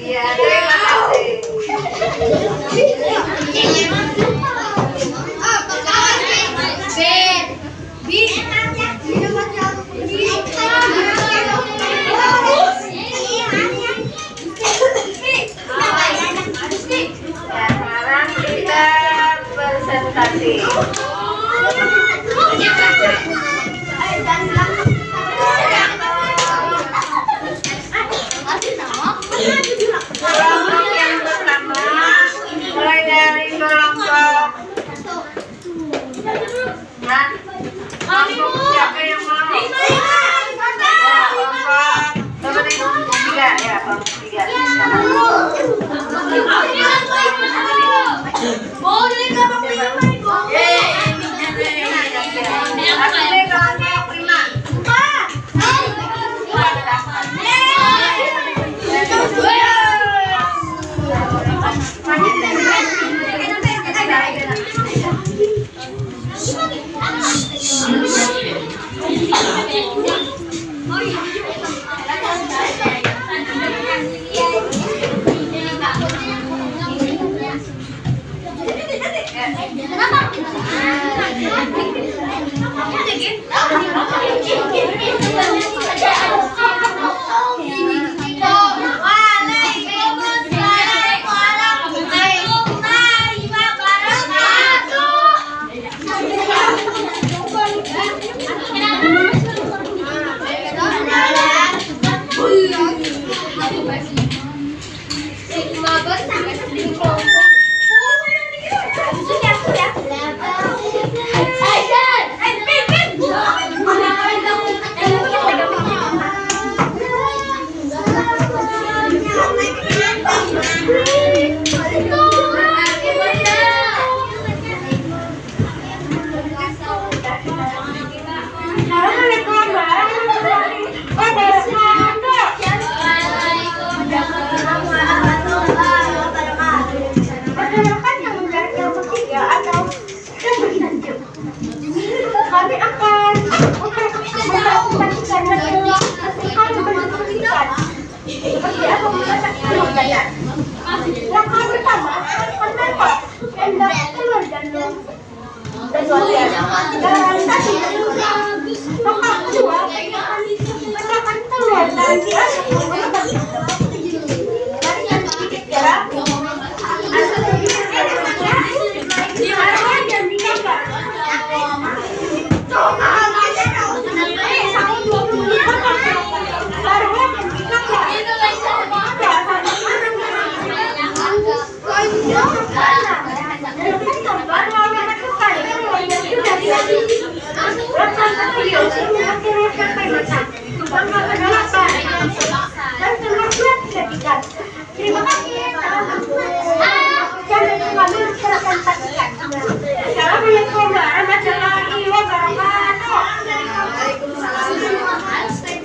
Iya, terima kasih. Ya, sekarang kita presentasi. Kelompok yang pertama mulai dari kelompok kelompok siapa yang mau? Ya, kelompok tiga ya, kelompok tiga. Kenapa? Perkenalkan yang menjadi yang ketiga atau yang berlanjut. Kami akan memperlakukan standar hal yang berkelanjutan. Seperti apa memasak telur dadar. Langkah pertama, menempel sendok telur dan wajan dalam satu telur. Langkah kedua, pecahkan telur dan diaduk menggunakan sendok. Berikan sedikit garam. Terima kasih. Jangan mengambil seragam tadikan. Assalamualaikum warahmatullahi wabarakatuh. Assalamualaikum warahmatullahi wabarakatuh.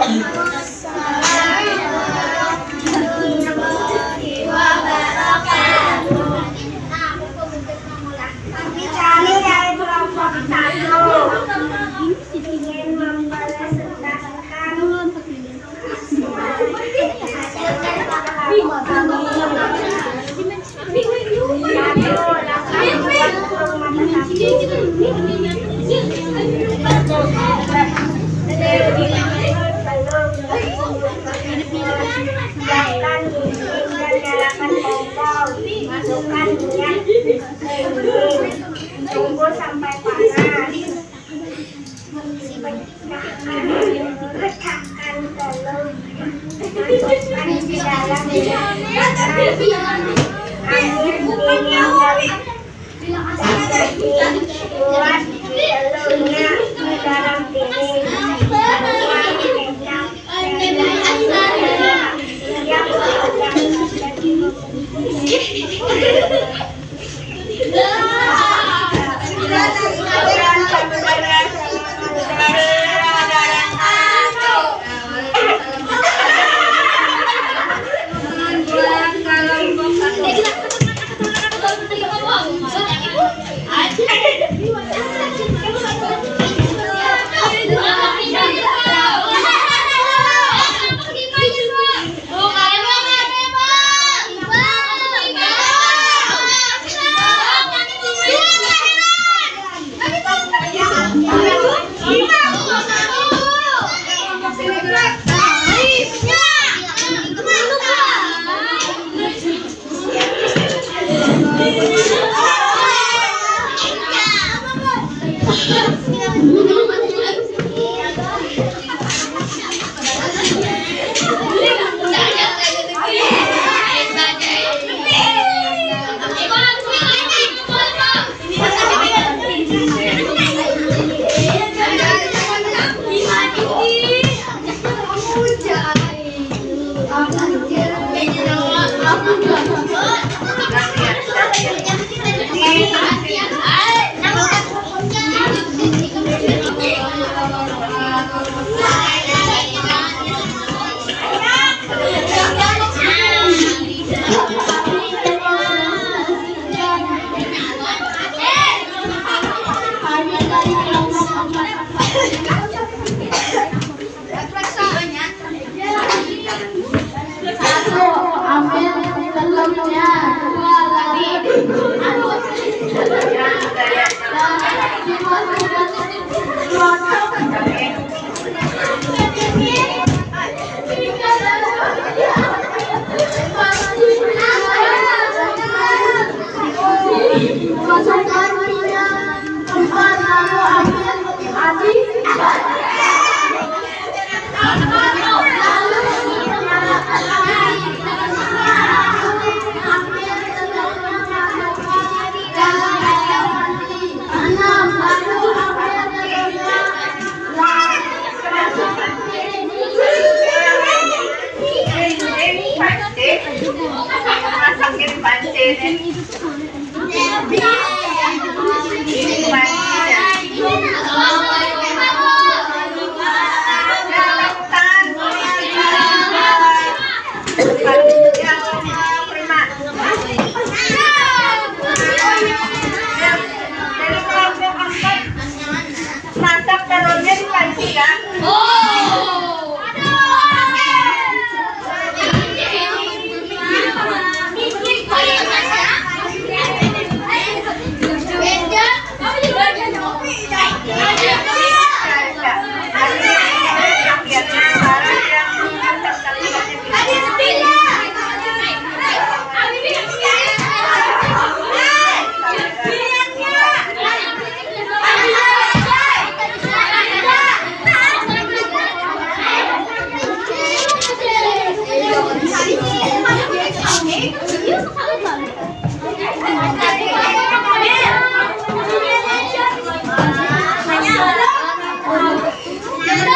Waalaikumsalam warahmatullahi wabarakatuh. Kami cari dari kelompok 1 ingin membalas tentang masukkan minyak, tunggu sampai panas. Letakkan telur, masukkan di dalam minyak, air dingin dan buat telurnya di dalam piring. Yang Satu, ambil telurnya. Dua lagi. Masukkan minyak tempat lalu ambil adik. Masukin pancing. Masak telurnya di panci kan?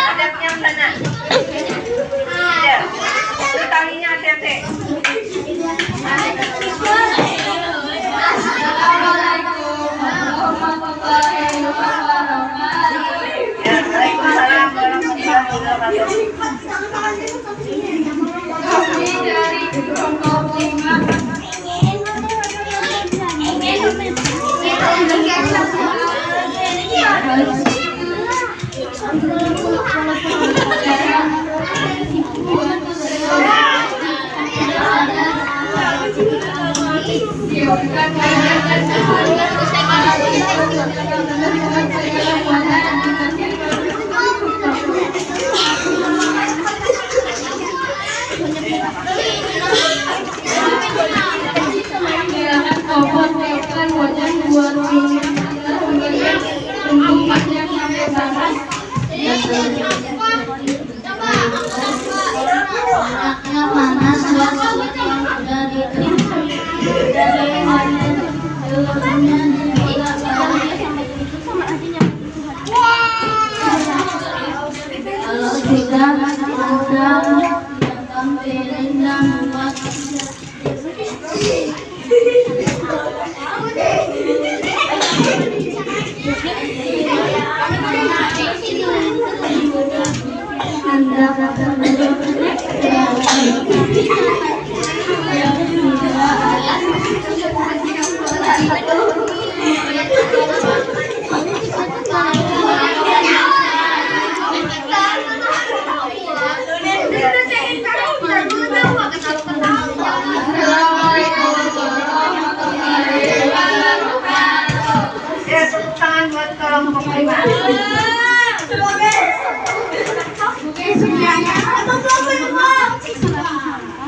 Adabnya mana? Ada. Talinya hati-hati. Waalaikumsalam warahmatullahi Kalau sudah tampilin dan buat Anda ya, tepuk tangan buat kelompok 5.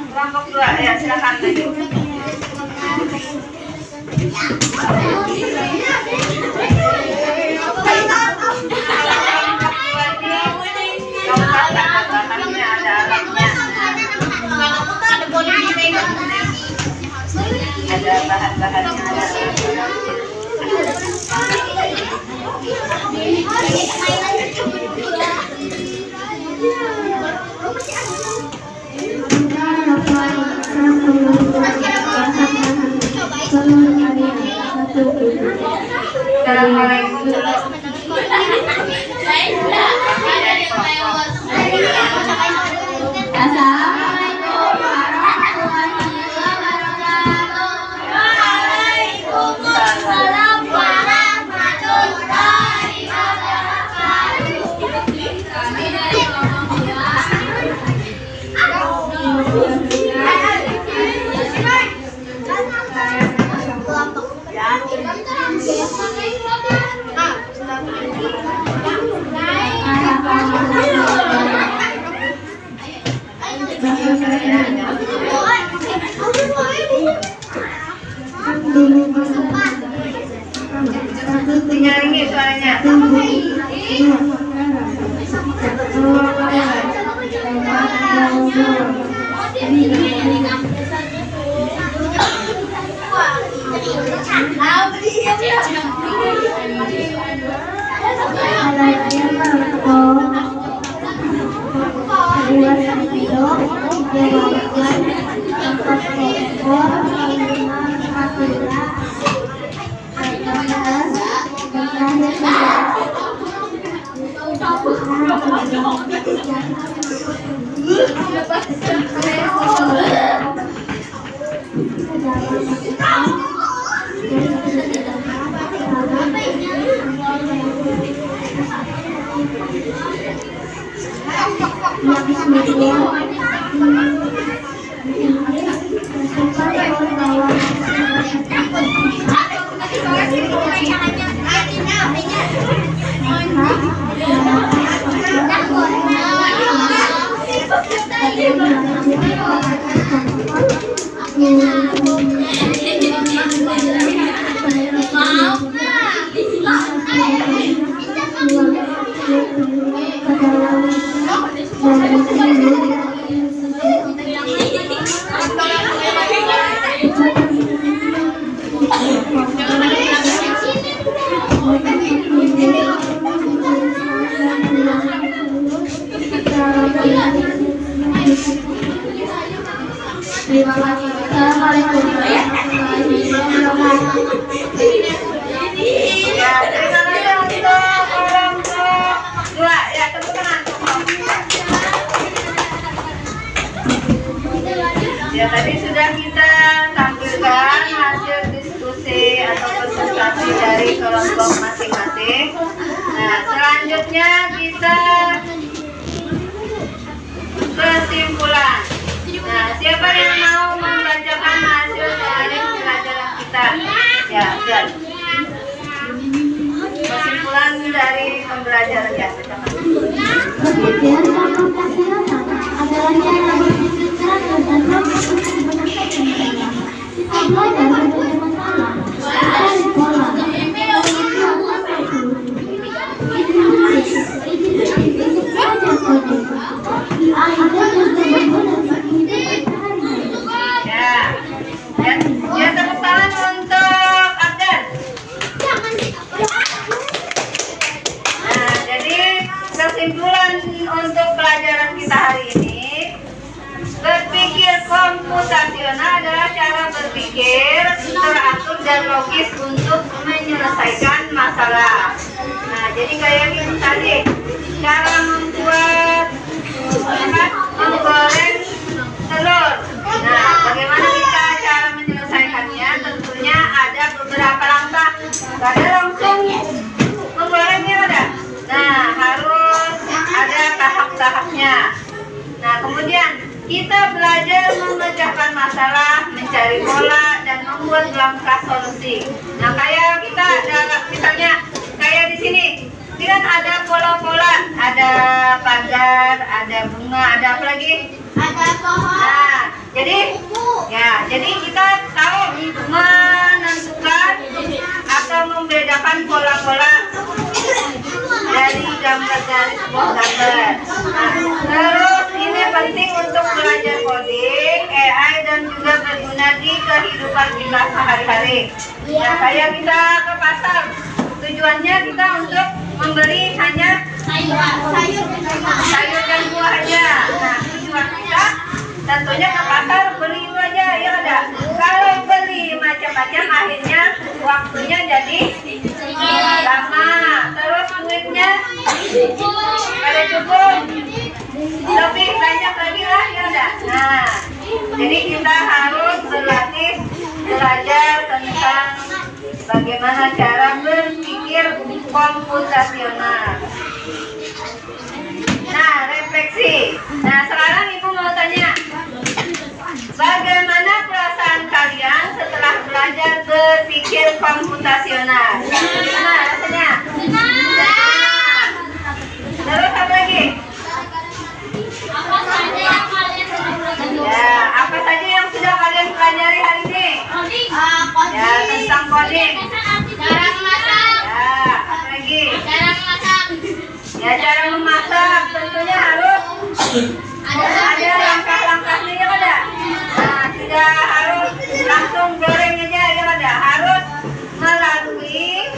Kelompok 2, ya silakan maju. Ada bahan-bahannya. Assalamualaikum. Waalaikumsalam warahmatullahi wabarakatuh. Dinyaringi suaranya. Terima kasih. Assalamualaikum warahmatullahi wabarakatuh. Ya, terima kasih untuk kelompok 2. Ya, tepuk tangan. Ya, tadi sudah kita tampilkan hasil diskusi atau presentasi dari kelompok masing-masing. Nah, selanjutnya kita kesimpulan. Nah, siapa yang mau membacakan hasil dari pelajaran kita? Ya, siap. Kesimpulan dari pembelajaran ya. Kemudian dalam kesehatan adalah cara berpikir cerdas dan mampu menyelesaikan masalah. Kita belajar berbagai masalah dari pola. Ya, tepuk tangan untuk Abdan. Nah, jadi kesimpulan untuk pelajaran kita hari ini, berpikir komputasional adalah cara berpikir teratur dan logis untuk menyelesaikan masalah. Nah, jadi kayak gini tadi, cara membuat menggoreng telur. Nah, bagaimana kita cara menyelesaikannya? Tentunya ada beberapa langkah. Gak ada langsung menggorengnya ada. Nah, harus ada tahap-tahapnya. Nah, kemudian kita belajar memecahkan masalah, mencari pola, dan membuat langkah solusi. Nah, kayak kita misalnya kayak di sini, ini kan ada pola-pola, ada pagar, ada bunga, ada apa lagi? Ada pohon. Nah, jadi kita tahu menentukan atau membedakan pola-pola dari gambar dari sebuah gambar. Nah, terus ini penting untuk belajar coding, AI, dan juga berguna di kehidupan kita sehari-hari. Nah, kayak kita ke pasar, tujuannya kita untuk membeli hanya sayur dan buah aja. Nah, tujuan kita tentunya ke pasar beli itu aja, ya ada. Kalau beli macam-macam akhirnya waktunya jadi lama, terus duitnya ada cukup, lebih banyak lagi lah, ya ada. Nah, jadi kita harus berlatih belajar tentang bagaimana cara berpikir komputasional. Nah, refleksi. Nah, sekarang Ibu mau tanya, bagaimana perasaan kalian setelah belajar berpikir komputasional? Gimana rasanya? Senang. Terus apa lagi? Ya, apa saja yang sudah kalian pelajari hari ini? Ya, tentang coding. Cara memasak. Ya, Ya, cara memasak tentunya harus ada langkah-langkahnya ya pada. Nah, tidak harus langsung goreng aja ya pada. Harus melalui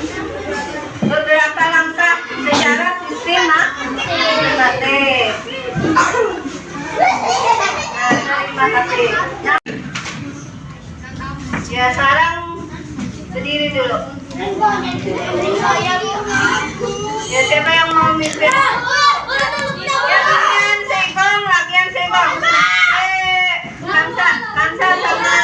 beberapa langkah secara sistematis. Nah, terima kasih. Nah, ya sekarang berdiri dulu. Ya siapa yang mau mimpin? Lagian segong. Kansa sama.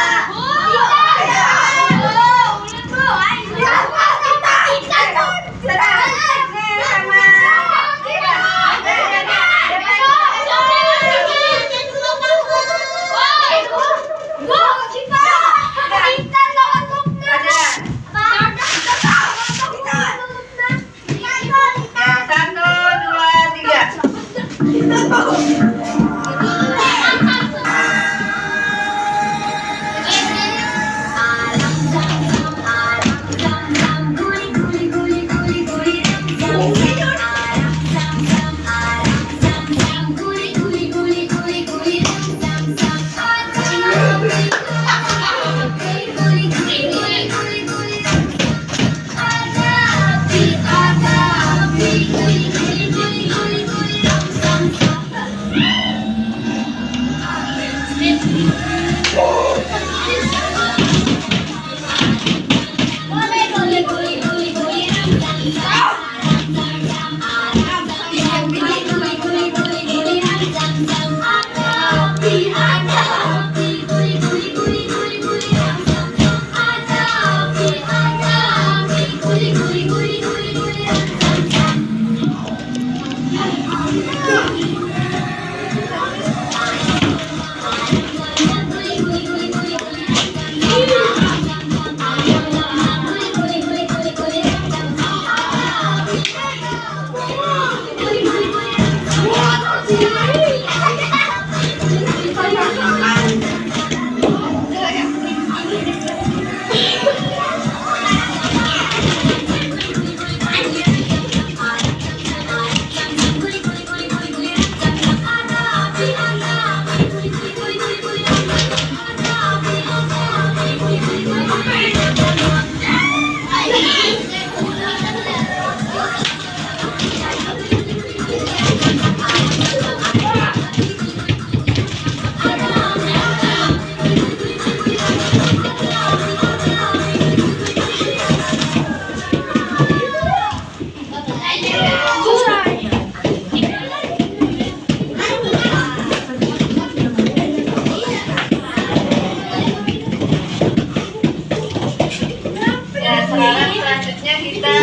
Selanjutnya kita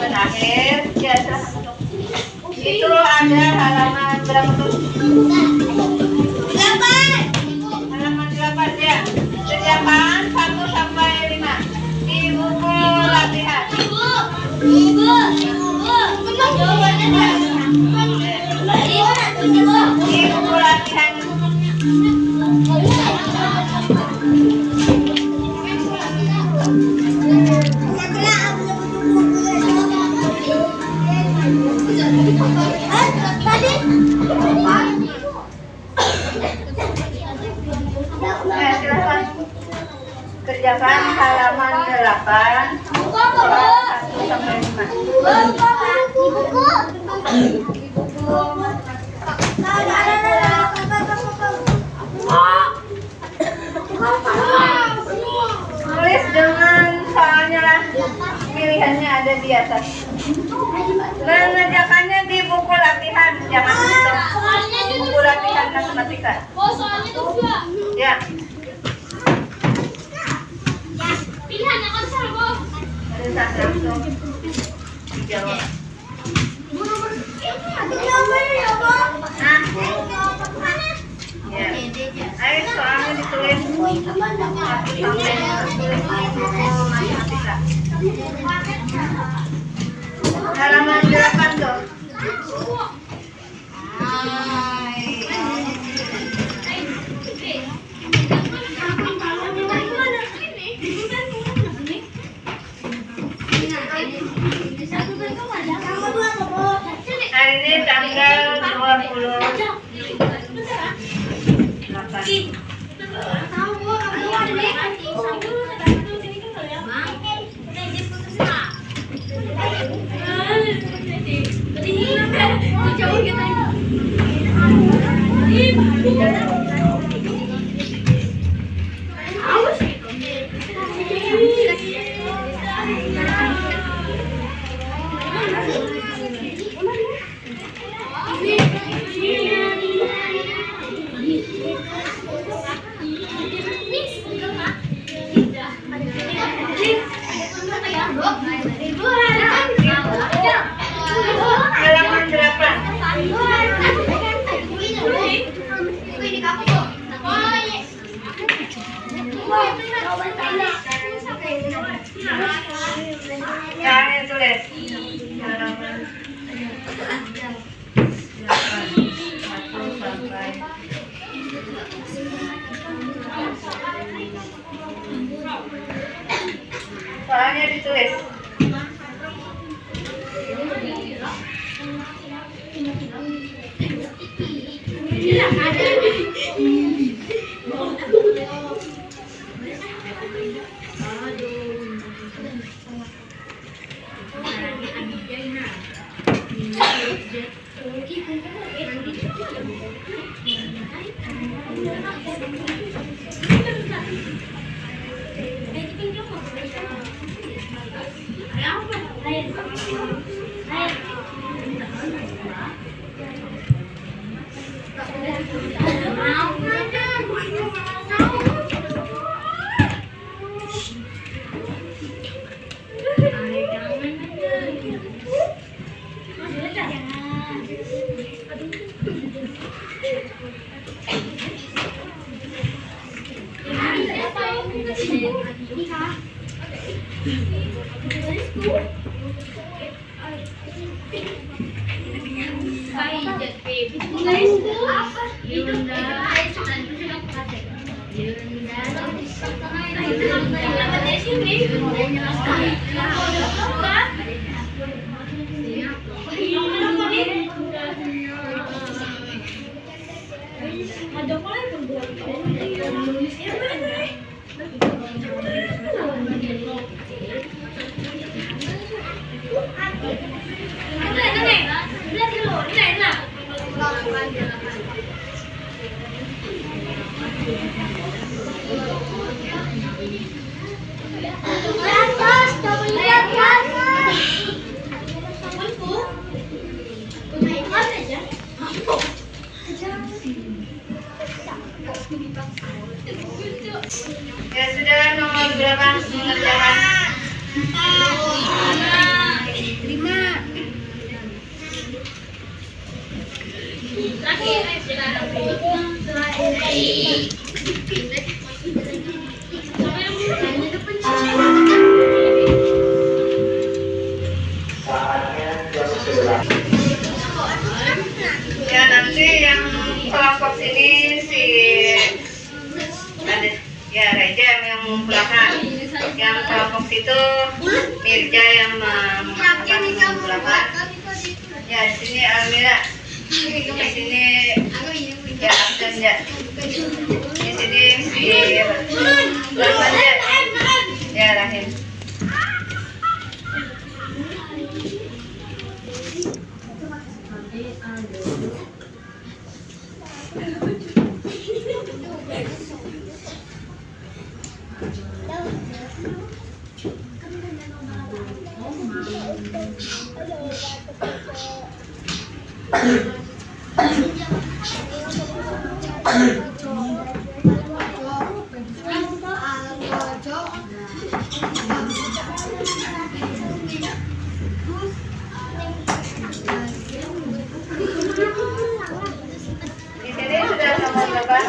terakhir itu ada halaman berapa tuh? 8. Halaman 8 ya. Kerjakan 1 sampai 5 di buku latihan. Di buku latihan. Silahkan kerjakan halaman 8 1 sampai 5. Tulis dengan soalnya lah, pilihannya ada di atas. Mengerjakannya di buku latihan, jangan di buku latihan matematika. Ya. Langsung dijawab. Ya. Ayo soalnya ditulis 1 sampai 5 halaman 8 tuh. Hari ini tanggal 28. Halaman berapa? Jangan tulis. Halaman 1 sampai soalnya ditulis. Ya sudah, nomor berapa mengerjakan? 5. Ya nanti yang kelompok sini si ada ya Reja yang mengumpulkan, yang kelompok situ Mirja yang mengumpulkan. Ya di sini Almira, di sini ya Abdan ya, di sini si Rahman ya Rahim. Di sini sudah nomor berapa?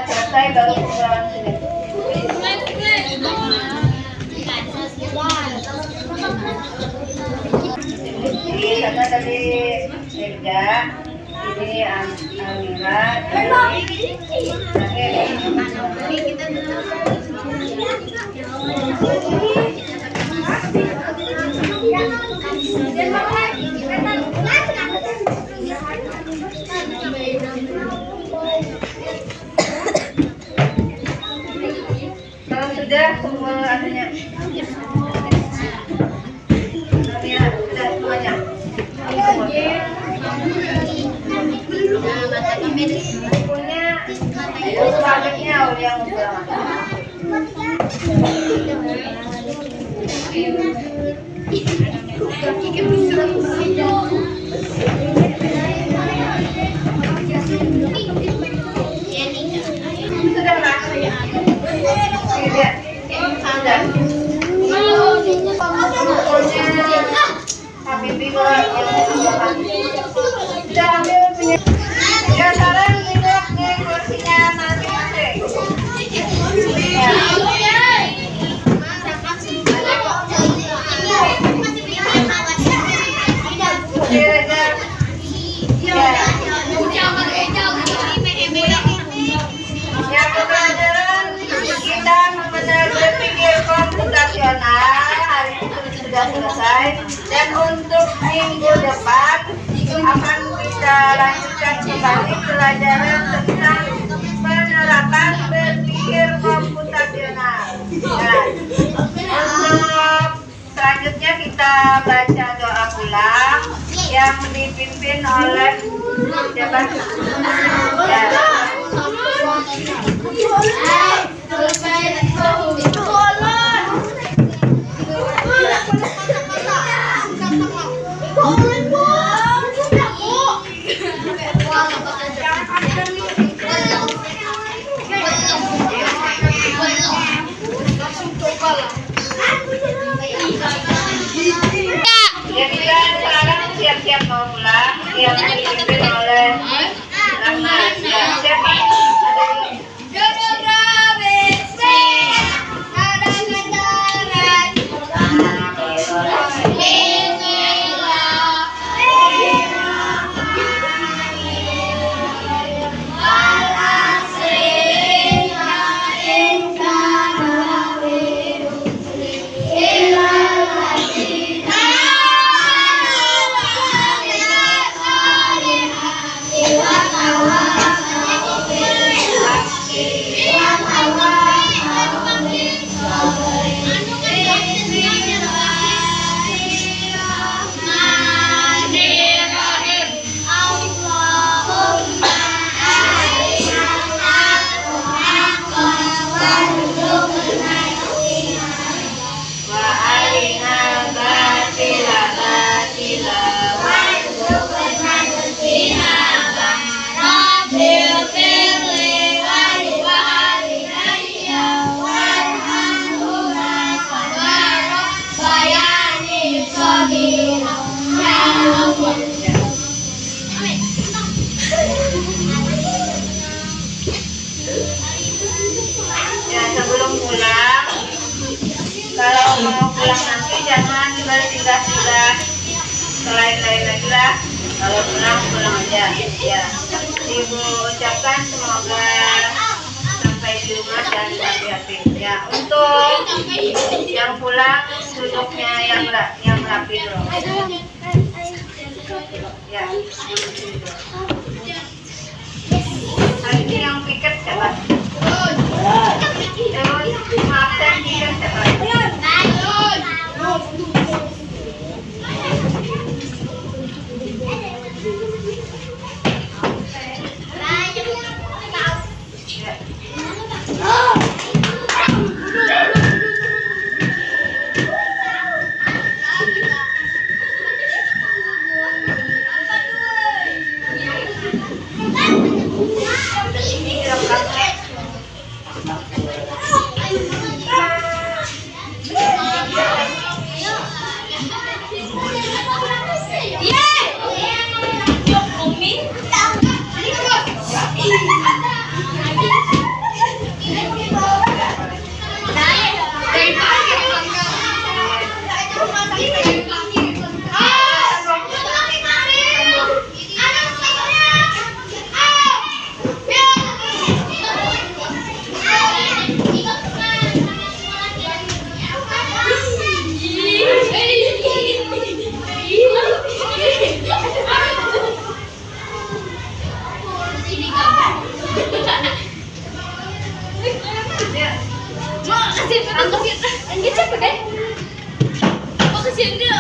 selesai baru pengulangan sulit. Jadi karena tadi Ega, ini Amira, kalau sudah kumpul anunya. Amira, sudah semuanya. Punya pajaknya yang udah. Sudah lah. Tidak. Sudah. Habibi sudah ambil punya. Ya sekarang duduk di kursinya masing-masing. Ya. Yang pelajaran kita mengenal berpikir komputasional hari ini sudah selesai, dan untuk minggu depan akan kita lanjutkan kembali pelajaran tentang penerapan berpikir komputasional. Dan untuk selanjutnya kita baca doa pulang yang dipimpin oleh siapa? Ya. Ya kita sekarang siap-siap mau pulang yang dipimpin oleh Rahmat. Ya, siapa? Ya, sebelum pulang, kalau mau pulang nanti jangan singgah-singgah lain-lain lagi lah. Kalau pulang aja. Ya, Ibu ucapkan semoga sampai di rumah dan hati-hati. Ya, untuk yang pulang duduknya yang rapi dulu. Ya. Hari ini yang piket siapa? Terus maafkan piket siapa? Aku sih, dia.